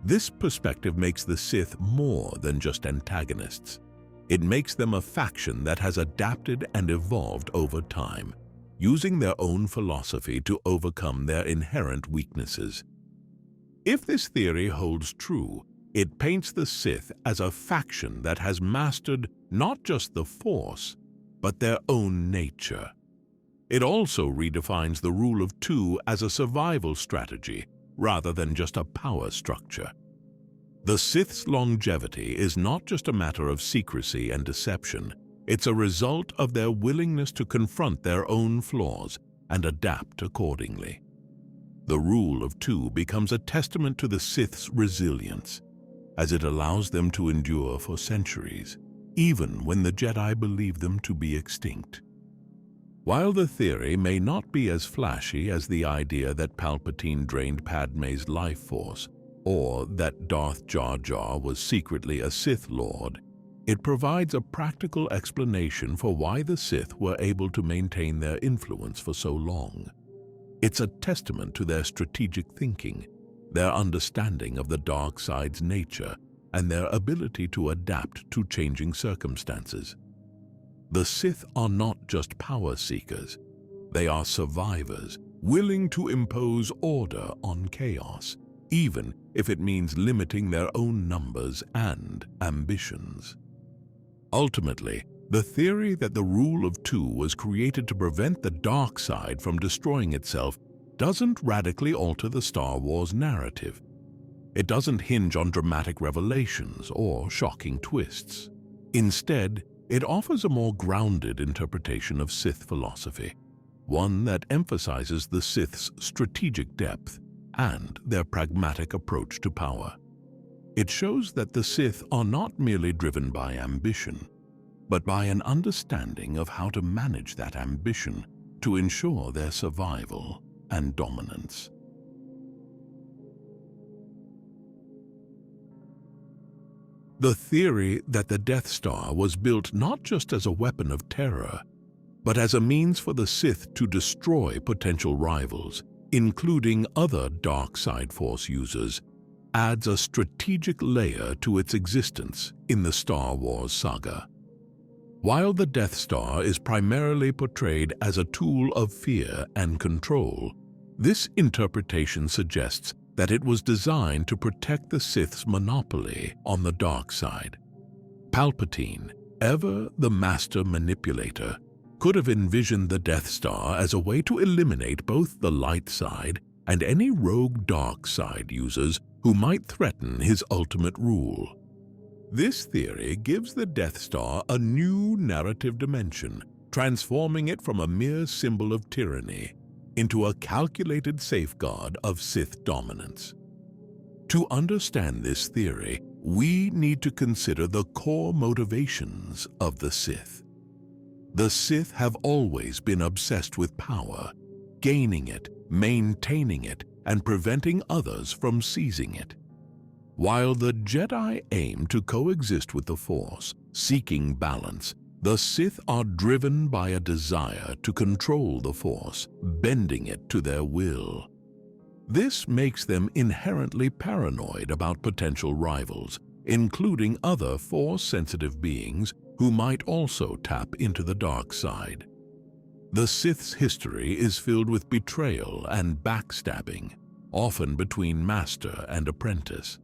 This perspective makes the Sith more than just antagonists. It makes them a faction that has adapted and evolved over time, using their own philosophy to overcome their inherent weaknesses. If this theory holds true, it paints the Sith as a faction that has mastered not just the Force, but their own nature. It also redefines the rule of two as a survival strategy rather than just a power structure. The Sith's longevity is not just a matter of secrecy and deception. It's a result of their willingness to confront their own flaws and adapt accordingly. The rule of two becomes a testament to the Sith's resilience, as it allows them to endure for centuries, even when the Jedi believe them to be extinct. While the theory may not be as flashy as the idea that Palpatine drained Padmé's life force, or that Darth Jar Jar was secretly a Sith Lord, it provides a practical explanation for why the Sith were able to maintain their influence for so long. It's a testament to their strategic thinking, their understanding of the dark side's nature, and their ability to adapt to changing circumstances. The Sith are not just power seekers. They are survivors, willing to impose order on chaos, even if it means limiting their own numbers and ambitions. Ultimately, the theory that the rule of two was created to prevent the dark side from destroying itself doesn't radically alter the Star Wars narrative. It doesn't hinge on dramatic revelations or shocking twists. Instead, it offers a more grounded interpretation of Sith philosophy, one that emphasizes the Sith's strategic depth and their pragmatic approach to power. It shows that the Sith are not merely driven by ambition, but by an understanding of how to manage that ambition to ensure their survival and dominance. The theory that the Death Star was built not just as a weapon of terror, but as a means for the Sith to destroy potential rivals, including other dark side Force users, adds a strategic layer to its existence in the Star Wars saga. While the Death Star is primarily portrayed as a tool of fear and control, this interpretation suggests that it was designed to protect the Sith's monopoly on the dark side. Palpatine, ever the master manipulator, could have envisioned the Death Star as a way to eliminate both the light side and any rogue dark side users who might threaten his ultimate rule. This theory gives the Death Star a new narrative dimension, transforming it from a mere symbol of tyranny into a calculated safeguard of Sith dominance. To understand this theory, we need to consider the core motivations of the Sith. The Sith have always been obsessed with power, gaining it, maintaining it, and preventing others from seizing it. While the Jedi aim to coexist with the Force, seeking balance, the Sith are driven by a desire to control the Force, bending it to their will. This makes them inherently paranoid about potential rivals, including other Force-sensitive beings who might also tap into the dark side. The Sith's history is filled with betrayal and backstabbing, often between master and apprentice.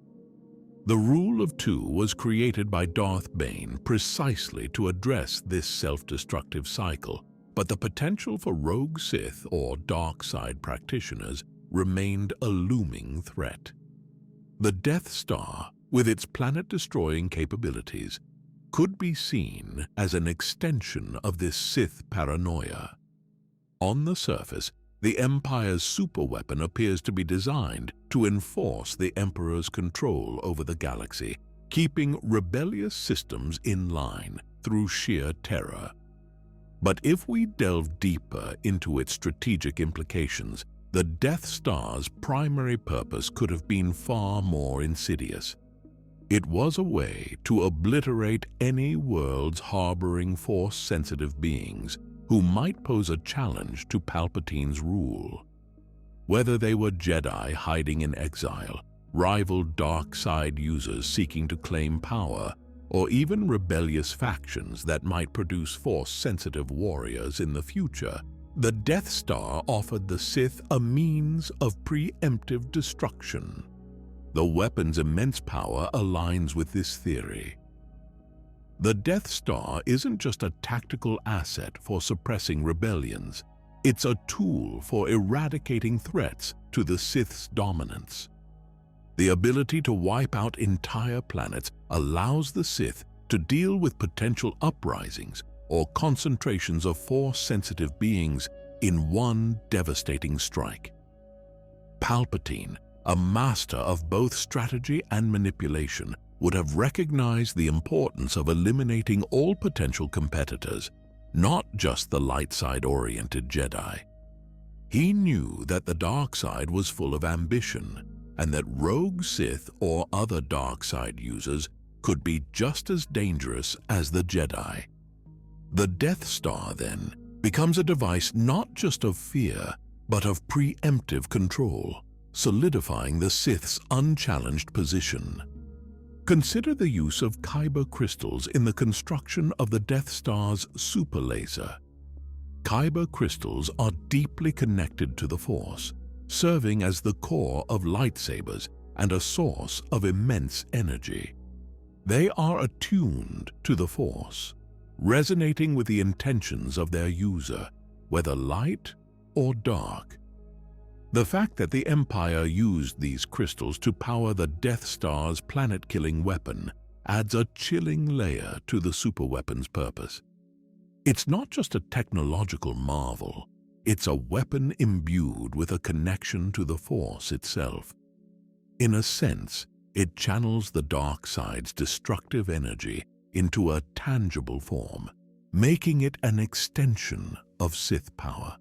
The Rule of Two was created by Darth Bane precisely to address this self-destructive cycle, but the potential for rogue Sith or dark side practitioners remained a looming threat. The Death Star, with its planet-destroying capabilities, could be seen as an extension of this Sith paranoia, On the surface, the Empire's superweapon appears to be designed to enforce the Emperor's control over the galaxy, keeping rebellious systems in line through sheer terror. But if we delve deeper into its strategic implications, the Death Star's primary purpose could have been far more insidious. It was a way to obliterate any worlds harboring Force-sensitive beings who might pose a challenge to Palpatine's rule. Whether they were Jedi hiding in exile, rival dark side users seeking to claim power, or even rebellious factions that might produce Force-sensitive warriors in the future, the Death Star offered the Sith a means of preemptive destruction. The weapon's immense power aligns with this theory. The Death Star isn't just a tactical asset for suppressing rebellions, it's a tool for eradicating threats to the Sith's dominance. The ability to wipe out entire planets allows the Sith to deal with potential uprisings or concentrations of Force-sensitive beings in one devastating strike. Palpatine, a master of both strategy and manipulation, would have recognized the importance of eliminating all potential competitors, not just the light side-oriented Jedi. He knew that the dark side was full of ambition, and that rogue Sith or other dark side users could be just as dangerous as the Jedi. The Death Star, then, becomes a device not just of fear, but of preemptive control, solidifying the Sith's unchallenged position. Consider the use of Kyber crystals in the construction of the Death Star's super laser. Kyber crystals are deeply connected to the Force, serving as the core of lightsabers and a source of immense energy. They are attuned to the Force, resonating with the intentions of their user, whether light or dark. The fact that the Empire used these crystals to power the Death Star's planet-killing weapon adds a chilling layer to the superweapon's purpose. It's not just a technological marvel, it's a weapon imbued with a connection to the Force itself. In a sense, it channels the dark side's destructive energy into a tangible form, making it an extension of Sith power.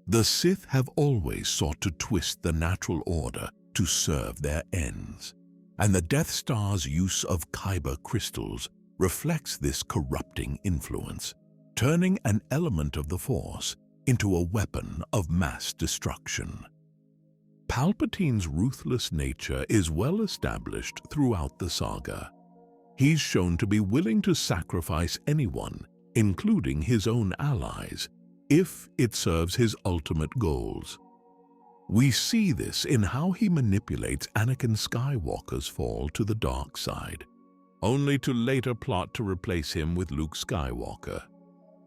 The Sith have always sought to twist the natural order to serve their ends, and the Death Star's use of Kyber crystals reflects this corrupting influence, turning an element of the Force into a weapon of mass destruction. Palpatine's ruthless nature is well established throughout the saga. He's shown to be willing to sacrifice anyone, including his own allies, if it serves his ultimate goals. We see this in how he manipulates Anakin Skywalker's fall to the dark side, only to later plot to replace him with Luke Skywalker.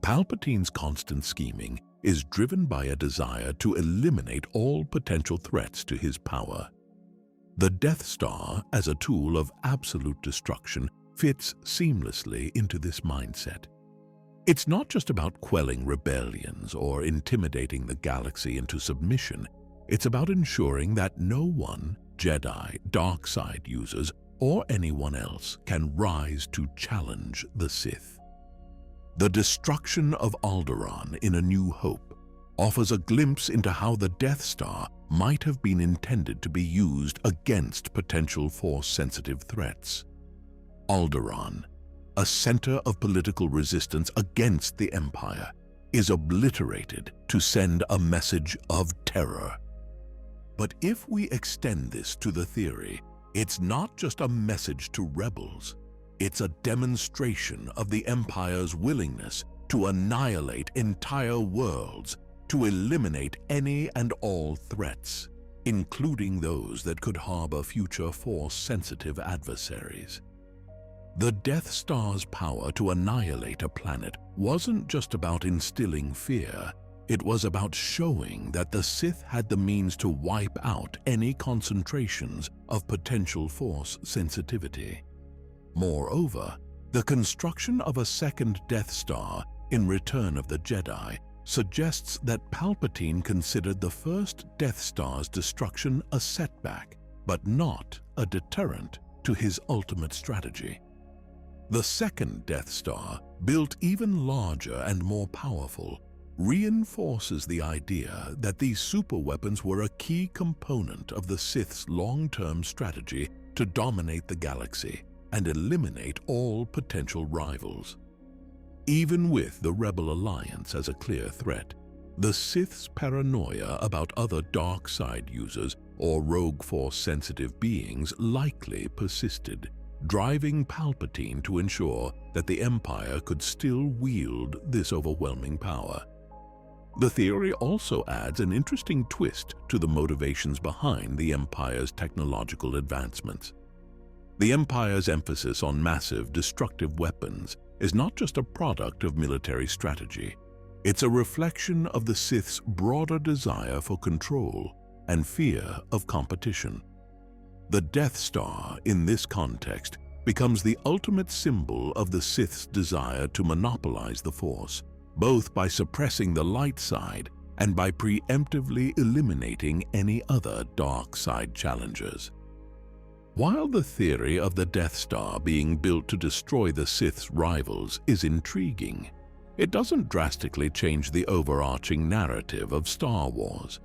Palpatine's constant scheming is driven by a desire to eliminate all potential threats to his power. The Death Star, as a tool of absolute destruction, fits seamlessly into this mindset. It's not just about quelling rebellions or intimidating the galaxy into submission. It's about ensuring that no one, Jedi, dark side users, or anyone else can rise to challenge the Sith. The destruction of Alderaan in A New Hope offers a glimpse into how the Death Star might have been intended to be used against potential Force-sensitive threats. Alderaan, a center of political resistance against the Empire, is obliterated to send a message of terror. But if we extend this to the theory, it's not just a message to rebels. It's a demonstration of the Empire's willingness to annihilate entire worlds, to eliminate any and all threats, including those that could harbor future Force-sensitive adversaries. The Death Star's power to annihilate a planet wasn't just about instilling fear. It was about showing that the Sith had the means to wipe out any concentrations of potential Force sensitivity. Moreover, the construction of a second Death Star in Return of the Jedi suggests that Palpatine considered the first Death Star's destruction a setback, but not a deterrent to his ultimate strategy. The second Death Star, built even larger and more powerful, reinforces the idea that these superweapons were a key component of the Sith's long-term strategy to dominate the galaxy and eliminate all potential rivals. Even with the Rebel Alliance as a clear threat, the Sith's paranoia about other dark side users or Rogue Force-sensitive beings likely persisted, driving Palpatine to ensure that the Empire could still wield this overwhelming power. The theory also adds an interesting twist to the motivations behind the Empire's technological advancements. The Empire's emphasis on massive, destructive weapons is not just a product of military strategy. It's a reflection of the Sith's broader desire for control and fear of competition. The Death Star, in this context, becomes the ultimate symbol of the Sith's desire to monopolize the Force, both by suppressing the light side and by preemptively eliminating any other dark side challengers. While the theory of the Death Star being built to destroy the Sith's rivals is intriguing, it doesn't drastically change the overarching narrative of Star Wars.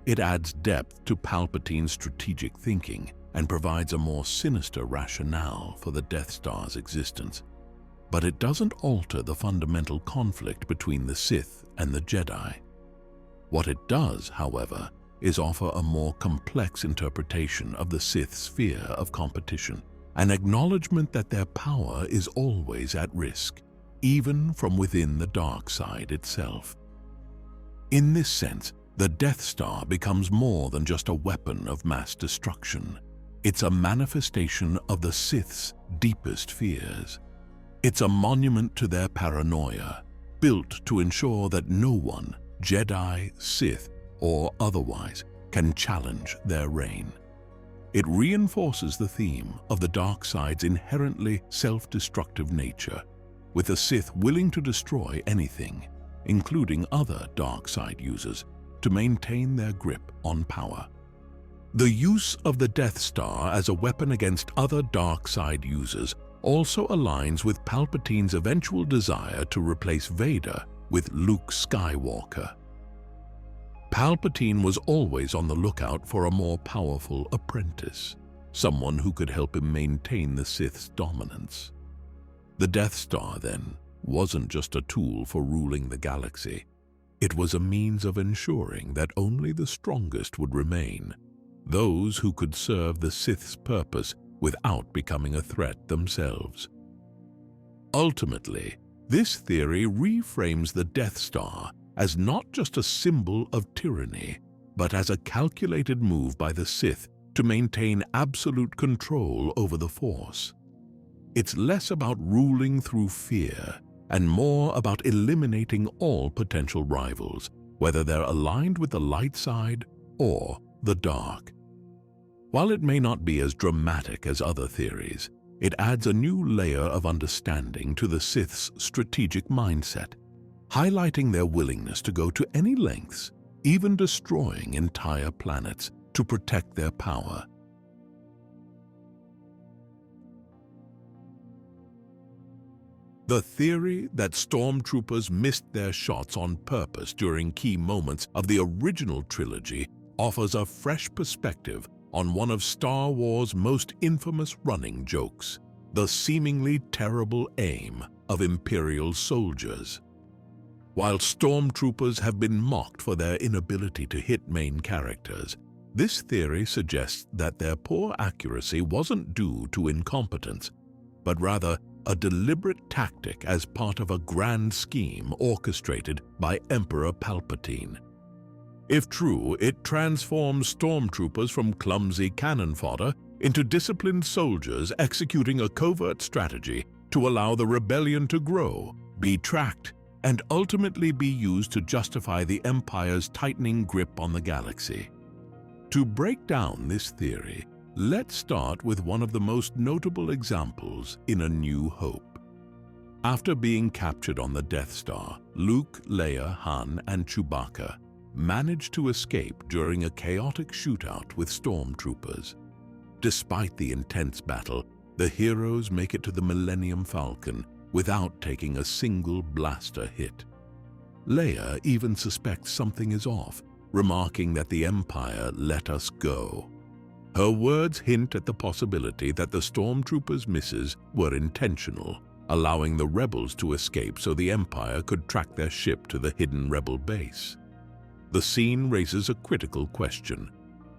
It adds depth to Palpatine's strategic thinking and provides a more sinister rationale for the Death Star's existence. But it doesn't alter the fundamental conflict between the Sith and the Jedi. What it does, however, is offer a more complex interpretation of the Sith's fear of competition, an acknowledgement that their power is always at risk, even from within the dark side itself. In this sense, the Death Star becomes more than just a weapon of mass destruction. It's a manifestation of the Sith's deepest fears. It's a monument to their paranoia, built to ensure that no one, Jedi, Sith, or otherwise, can challenge their reign. It reinforces the theme of the dark side's inherently self-destructive nature, with the Sith willing to destroy anything, including other dark side users, to maintain their grip on power. The use of the Death Star as a weapon against other dark side users also aligns with Palpatine's eventual desire to replace Vader with Luke Skywalker. Palpatine was always on the lookout for a more powerful apprentice, someone who could help him maintain the Sith's dominance. The Death Star, then, wasn't just a tool for ruling the galaxy. It was a means of ensuring that only the strongest would remain, those who could serve the Sith's purpose without becoming a threat themselves. Ultimately, this theory reframes the Death Star as not just a symbol of tyranny, but as a calculated move by the Sith to maintain absolute control over the Force. It's less about ruling through fear and more about eliminating all potential rivals, whether they're aligned with the light side or the dark. While it may not be as dramatic as other theories, it adds a new layer of understanding to the Sith's strategic mindset, highlighting their willingness to go to any lengths, even destroying entire planets, to protect their power. The theory that Stormtroopers missed their shots on purpose during key moments of the original trilogy offers a fresh perspective on one of Star Wars' most infamous running jokes, the seemingly terrible aim of Imperial soldiers. While Stormtroopers have been mocked for their inability to hit main characters, this theory suggests that their poor accuracy wasn't due to incompetence, but rather a deliberate tactic as part of a grand scheme orchestrated by Emperor Palpatine. If true, it transforms Stormtroopers from clumsy cannon fodder into disciplined soldiers executing a covert strategy to allow the rebellion to grow, be tracked, and ultimately be used to justify the Empire's tightening grip on the galaxy. To break down this theory, let's start with one of the most notable examples in A New Hope. After being captured on the Death Star, Luke, Leia, Han, and Chewbacca managed to escape during a chaotic shootout with Stormtroopers. Despite the intense battle, the heroes make it to the Millennium Falcon without taking a single blaster hit. Leia even suspects something is off, remarking that the Empire let us go. Her words hint at the possibility that the Stormtroopers' misses were intentional, allowing the rebels to escape so the Empire could track their ship to the hidden rebel base. The scene raises a critical question.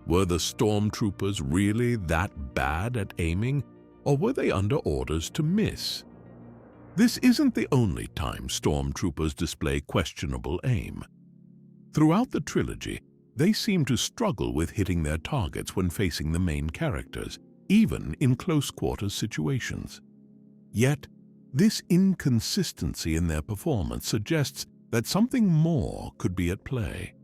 Were the Stormtroopers really that bad at aiming, or were they under orders to miss? This isn't the only time Stormtroopers display questionable aim. Throughout the trilogy, they seem to struggle with hitting their targets when facing the main characters, even in close-quarters situations. Yet, this inconsistency in their performance suggests that something more could be at play.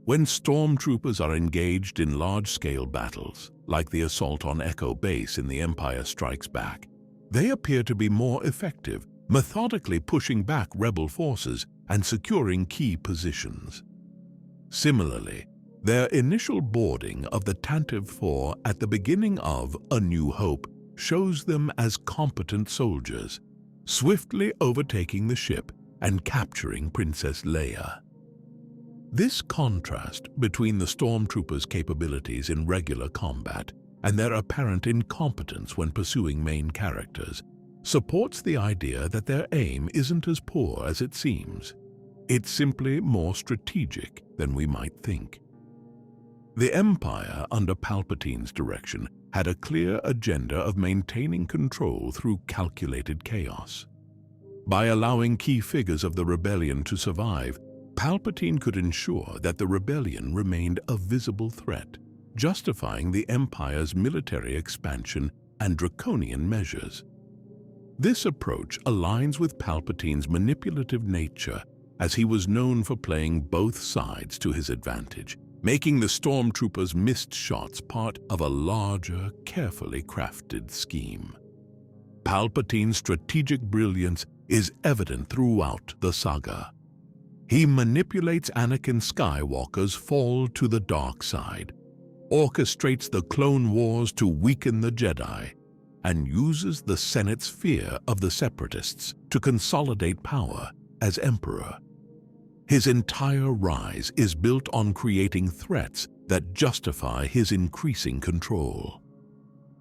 When Stormtroopers are engaged in large-scale battles, like the assault on Echo Base in The Empire Strikes Back, they appear to be more effective, methodically pushing back rebel forces and securing key positions. Similarly, their initial boarding of the Tantive 4 at the beginning of A New Hope shows them as competent soldiers, swiftly overtaking the ship and capturing Princess Leia. This contrast between the Stormtroopers' capabilities in regular combat and their apparent incompetence when pursuing main characters supports the idea that their aim isn't as poor as it seems. It's simply more strategic than we might think. The Empire, under Palpatine's direction, had a clear agenda of maintaining control through calculated chaos. By allowing key figures of the rebellion to survive, Palpatine could ensure that the rebellion remained a visible threat, justifying the Empire's military expansion and draconian measures. This approach aligns with Palpatine's manipulative nature, as he was known for playing both sides to his advantage, making the Stormtroopers' missed shots part of a larger, carefully crafted scheme. Palpatine's strategic brilliance is evident throughout the saga. He manipulates Anakin Skywalker's fall to the dark side, orchestrates the Clone Wars to weaken the Jedi, and uses the Senate's fear of the Separatists to consolidate power as Emperor. His entire rise is built on creating threats that justify his increasing control.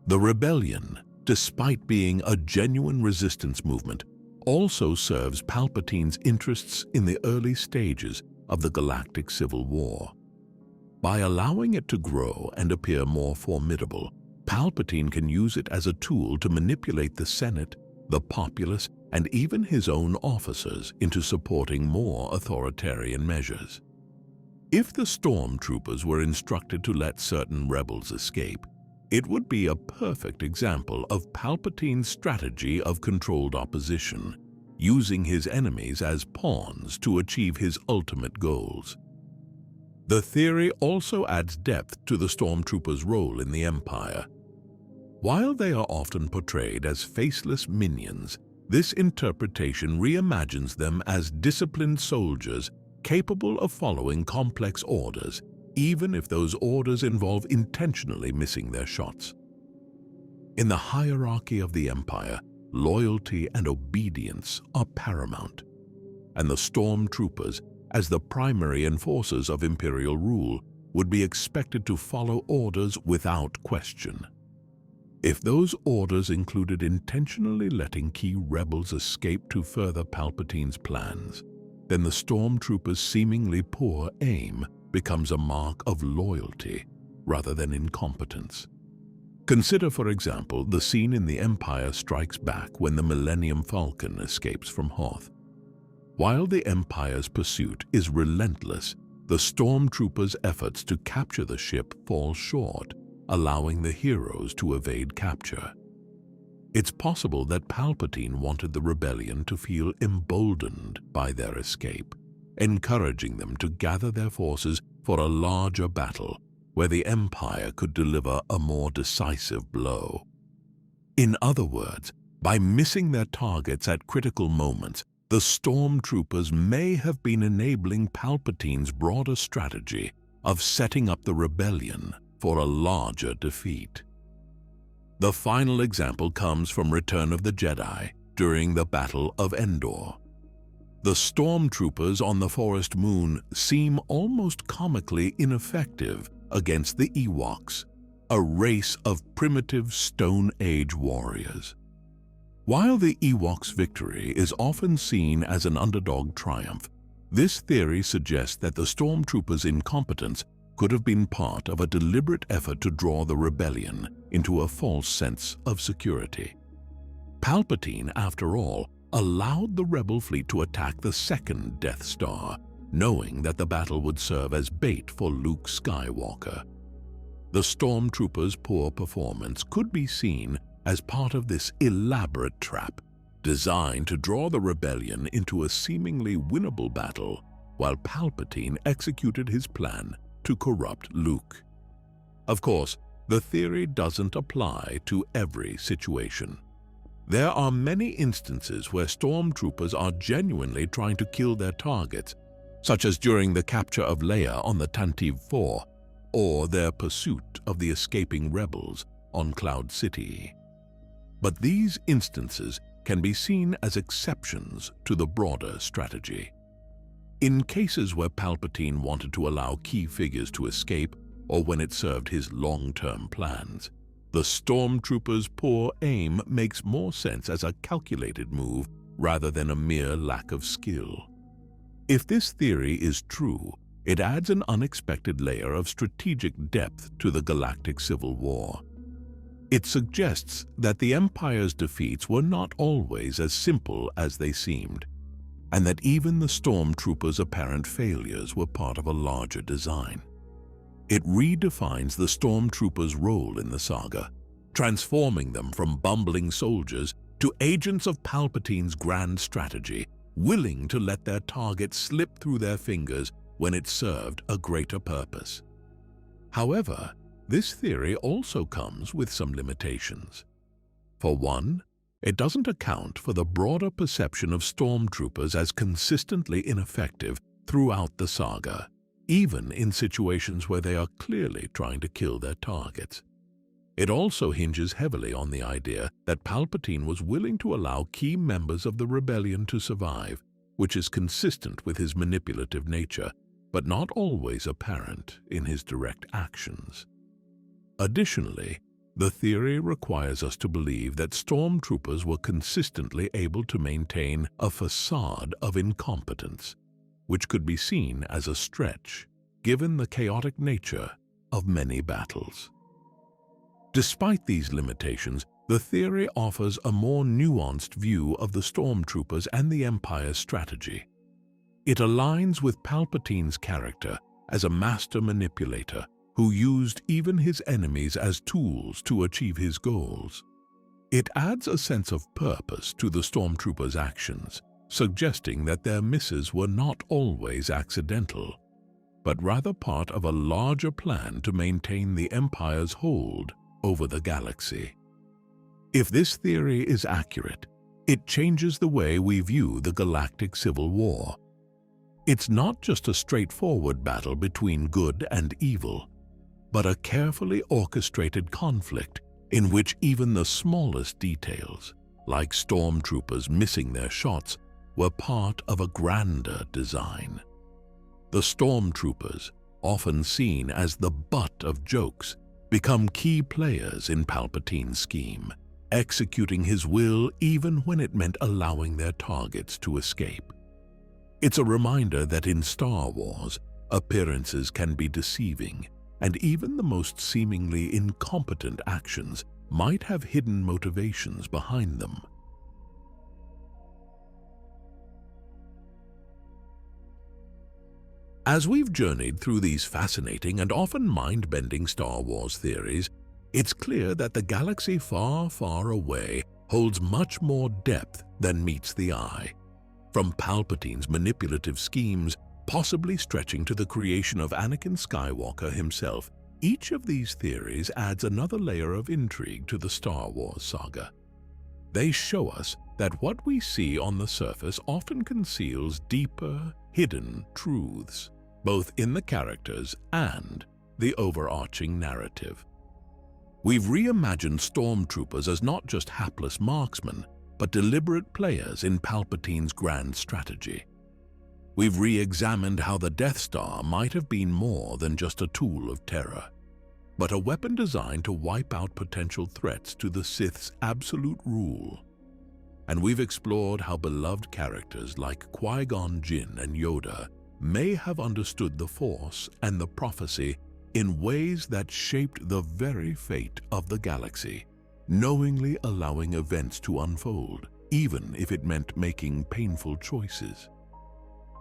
The rebellion, despite being a genuine resistance movement, also serves Palpatine's interests in the early stages of the Galactic Civil War. By allowing it to grow and appear more formidable, Palpatine can use it as a tool to manipulate the Senate, the populace, and even his own officers into supporting more authoritarian measures. If the Stormtroopers were instructed to let certain rebels escape, it would be a perfect example of Palpatine's strategy of controlled opposition, using his enemies as pawns to achieve his ultimate goals. The theory also adds depth to the Stormtroopers' role in the Empire. While they are often portrayed as faceless minions, this interpretation reimagines them as disciplined soldiers capable of following complex orders, even if those orders involve intentionally missing their shots. In the hierarchy of the Empire, loyalty and obedience are paramount, and the Stormtroopers, as the primary enforcers of Imperial rule, would be expected to follow orders without question. If those orders included intentionally letting key rebels escape to further Palpatine's plans, then the Stormtroopers' seemingly poor aim becomes a mark of loyalty rather than incompetence. Consider, for example, the scene in The Empire Strikes Back when the Millennium Falcon escapes from Hoth. While the Empire's pursuit is relentless, the Stormtroopers' efforts to capture the ship fall short, allowing the heroes to evade capture. It's possible that Palpatine wanted the rebellion to feel emboldened by their escape, encouraging them to gather their forces for a larger battle where the Empire could deliver a more decisive blow. In other words, By missing their targets at critical moments, the Stormtroopers may have been enabling Palpatine's broader strategy of setting up the rebellion for a larger defeat. The final example comes from Return of the Jedi during the Battle of Endor. The Stormtroopers on the forest moon seem almost comically ineffective against the Ewoks, a race of primitive Stone Age warriors. While the Ewoks' victory is often seen as an underdog triumph, this theory suggests that the Stormtroopers' incompetence could have been part of a deliberate effort to draw the rebellion into a false sense of security. Palpatine, after all, allowed the rebel fleet to attack the second Death Star, knowing that the battle would serve as bait for Luke Skywalker. The Stormtroopers' poor performance could be seen as part of this elaborate trap, designed to draw the rebellion into a seemingly winnable battle, while Palpatine executed his plan to corrupt Luke. Of course, the theory doesn't apply to every situation. There are many instances where Stormtroopers are genuinely trying to kill their targets, such as during the capture of Leia on the Tantive 4, or their pursuit of the escaping rebels on Cloud City. But these instances can be seen as exceptions to the broader strategy. In cases where Palpatine wanted to allow key figures to escape, or when it served his long-term plans, the Stormtroopers' poor aim makes more sense as a calculated move rather than a mere lack of skill. If this theory is true, it adds an unexpected layer of strategic depth to the galactic civil war. It suggests that the Empire's defeats were not always as simple as they seemed, and that even the Stormtroopers' apparent failures were part of a larger design. It redefines the Stormtroopers' role in the saga, transforming them from bumbling soldiers to agents of Palpatine's grand strategy, willing to let their target slip through their fingers when it served a greater purpose. However, this theory also comes with some limitations. For one, it doesn't account for the broader perception of Stormtroopers as consistently ineffective throughout the saga, even in situations where they are clearly trying to kill their targets. It also hinges heavily on the idea that Palpatine was willing to allow key members of the rebellion to survive, which is consistent with his manipulative nature, but not always apparent in his direct actions. Additionally, the theory requires us to believe that Stormtroopers were consistently able to maintain a facade of incompetence, which could be seen as a stretch, given the chaotic nature of many battles. Despite these limitations, the theory offers a more nuanced view of the Stormtroopers and the Empire's strategy. It aligns with Palpatine's character as a master manipulator who used even his enemies as tools to achieve his goals. It adds a sense of purpose to the Stormtroopers' actions, suggesting that their misses were not always accidental, but rather part of a larger plan to maintain the Empire's hold over the galaxy. If this theory is accurate, it changes the way we view the galactic civil war. It's not just a straightforward battle between good and evil, but a carefully orchestrated conflict in which even the smallest details, like Stormtroopers missing their shots, were part of a grander design. The Stormtroopers, often seen as the butt of jokes, become key players in Palpatine's scheme, executing his will even when it meant allowing their targets to escape. It's a reminder that in Star Wars, appearances can be deceiving, and even the most seemingly incompetent actions might have hidden motivations behind them. As we've journeyed through these fascinating and often mind-bending Star Wars theories, it's clear that the galaxy far, far away holds much more depth than meets the eye. From Palpatine's manipulative schemes, possibly stretching to the creation of Anakin Skywalker himself, each of these theories adds another layer of intrigue to the Star Wars saga. They show us that what we see on the surface often conceals deeper, hidden truths, both in the characters and the overarching narrative. We've reimagined Stormtroopers as not just hapless marksmen, but deliberate players in Palpatine's grand strategy. We've re-examined how the Death Star might have been more than just a tool of terror, but a weapon designed to wipe out potential threats to the Sith's absolute rule. And we've explored how beloved characters like Qui-Gon Jinn and Yoda may have understood the Force and the prophecy in ways that shaped the very fate of the galaxy, knowingly allowing events to unfold, even if it meant making painful choices.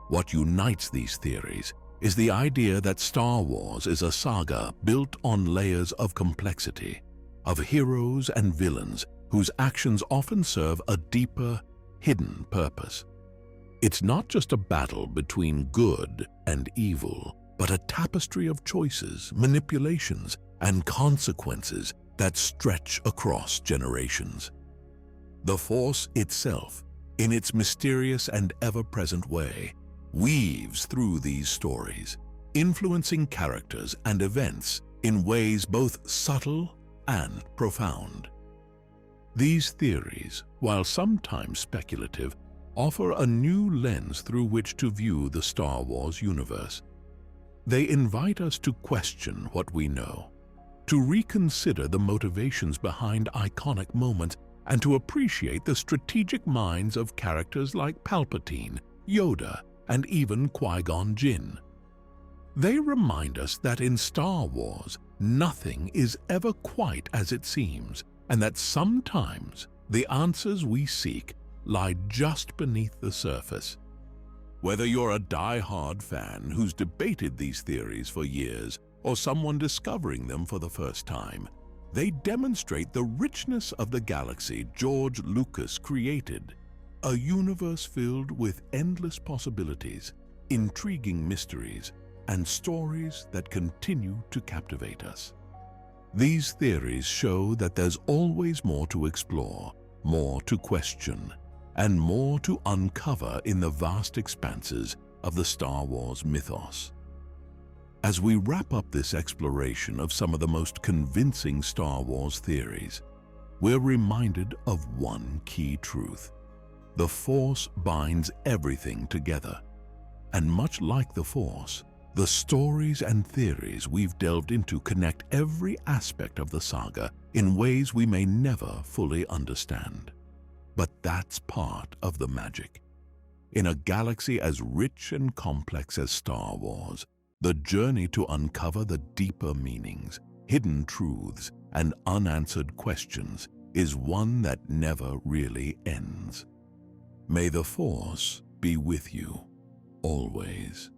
What unites these theories is the idea that Star Wars is a saga built on layers of complexity, of heroes and villains whose actions often serve a deeper, hidden purpose. It's not just a battle between good and evil, but a tapestry of choices, manipulations, and consequences that stretch across generations. The Force itself, in its mysterious and ever-present way, weaves through these stories, influencing characters and events in ways both subtle and profound. These theories, while sometimes speculative, offer a new lens through which to view the Star Wars universe. They invite us to question what we know, to reconsider the motivations behind iconic moments, and to appreciate the strategic minds of characters like Palpatine, Yoda, and even Qui-Gon Jinn. They remind us that in Star Wars, nothing is ever quite as it seems, and that sometimes the answers we seek lie just beneath the surface. Whether you're a die-hard fan who's debated these theories for years or someone discovering them for the first time, they demonstrate the richness of the galaxy George Lucas created, a universe filled with endless possibilities, intriguing mysteries, and stories that continue to captivate us. These theories show that there's always more to explore, more to question, and more to uncover in the vast expanses of the Star Wars mythos. As we wrap up this exploration of some of the most convincing Star Wars theories, we're reminded of one key truth. The Force binds everything together, and much like the Force, the stories and theories we've delved into connect every aspect of the saga in ways we may never fully understand. But that's part of the magic. In a galaxy as rich and complex as Star Wars, the journey to uncover the deeper meanings, hidden truths, and unanswered questions is one that never really ends. May the Force be with you, always.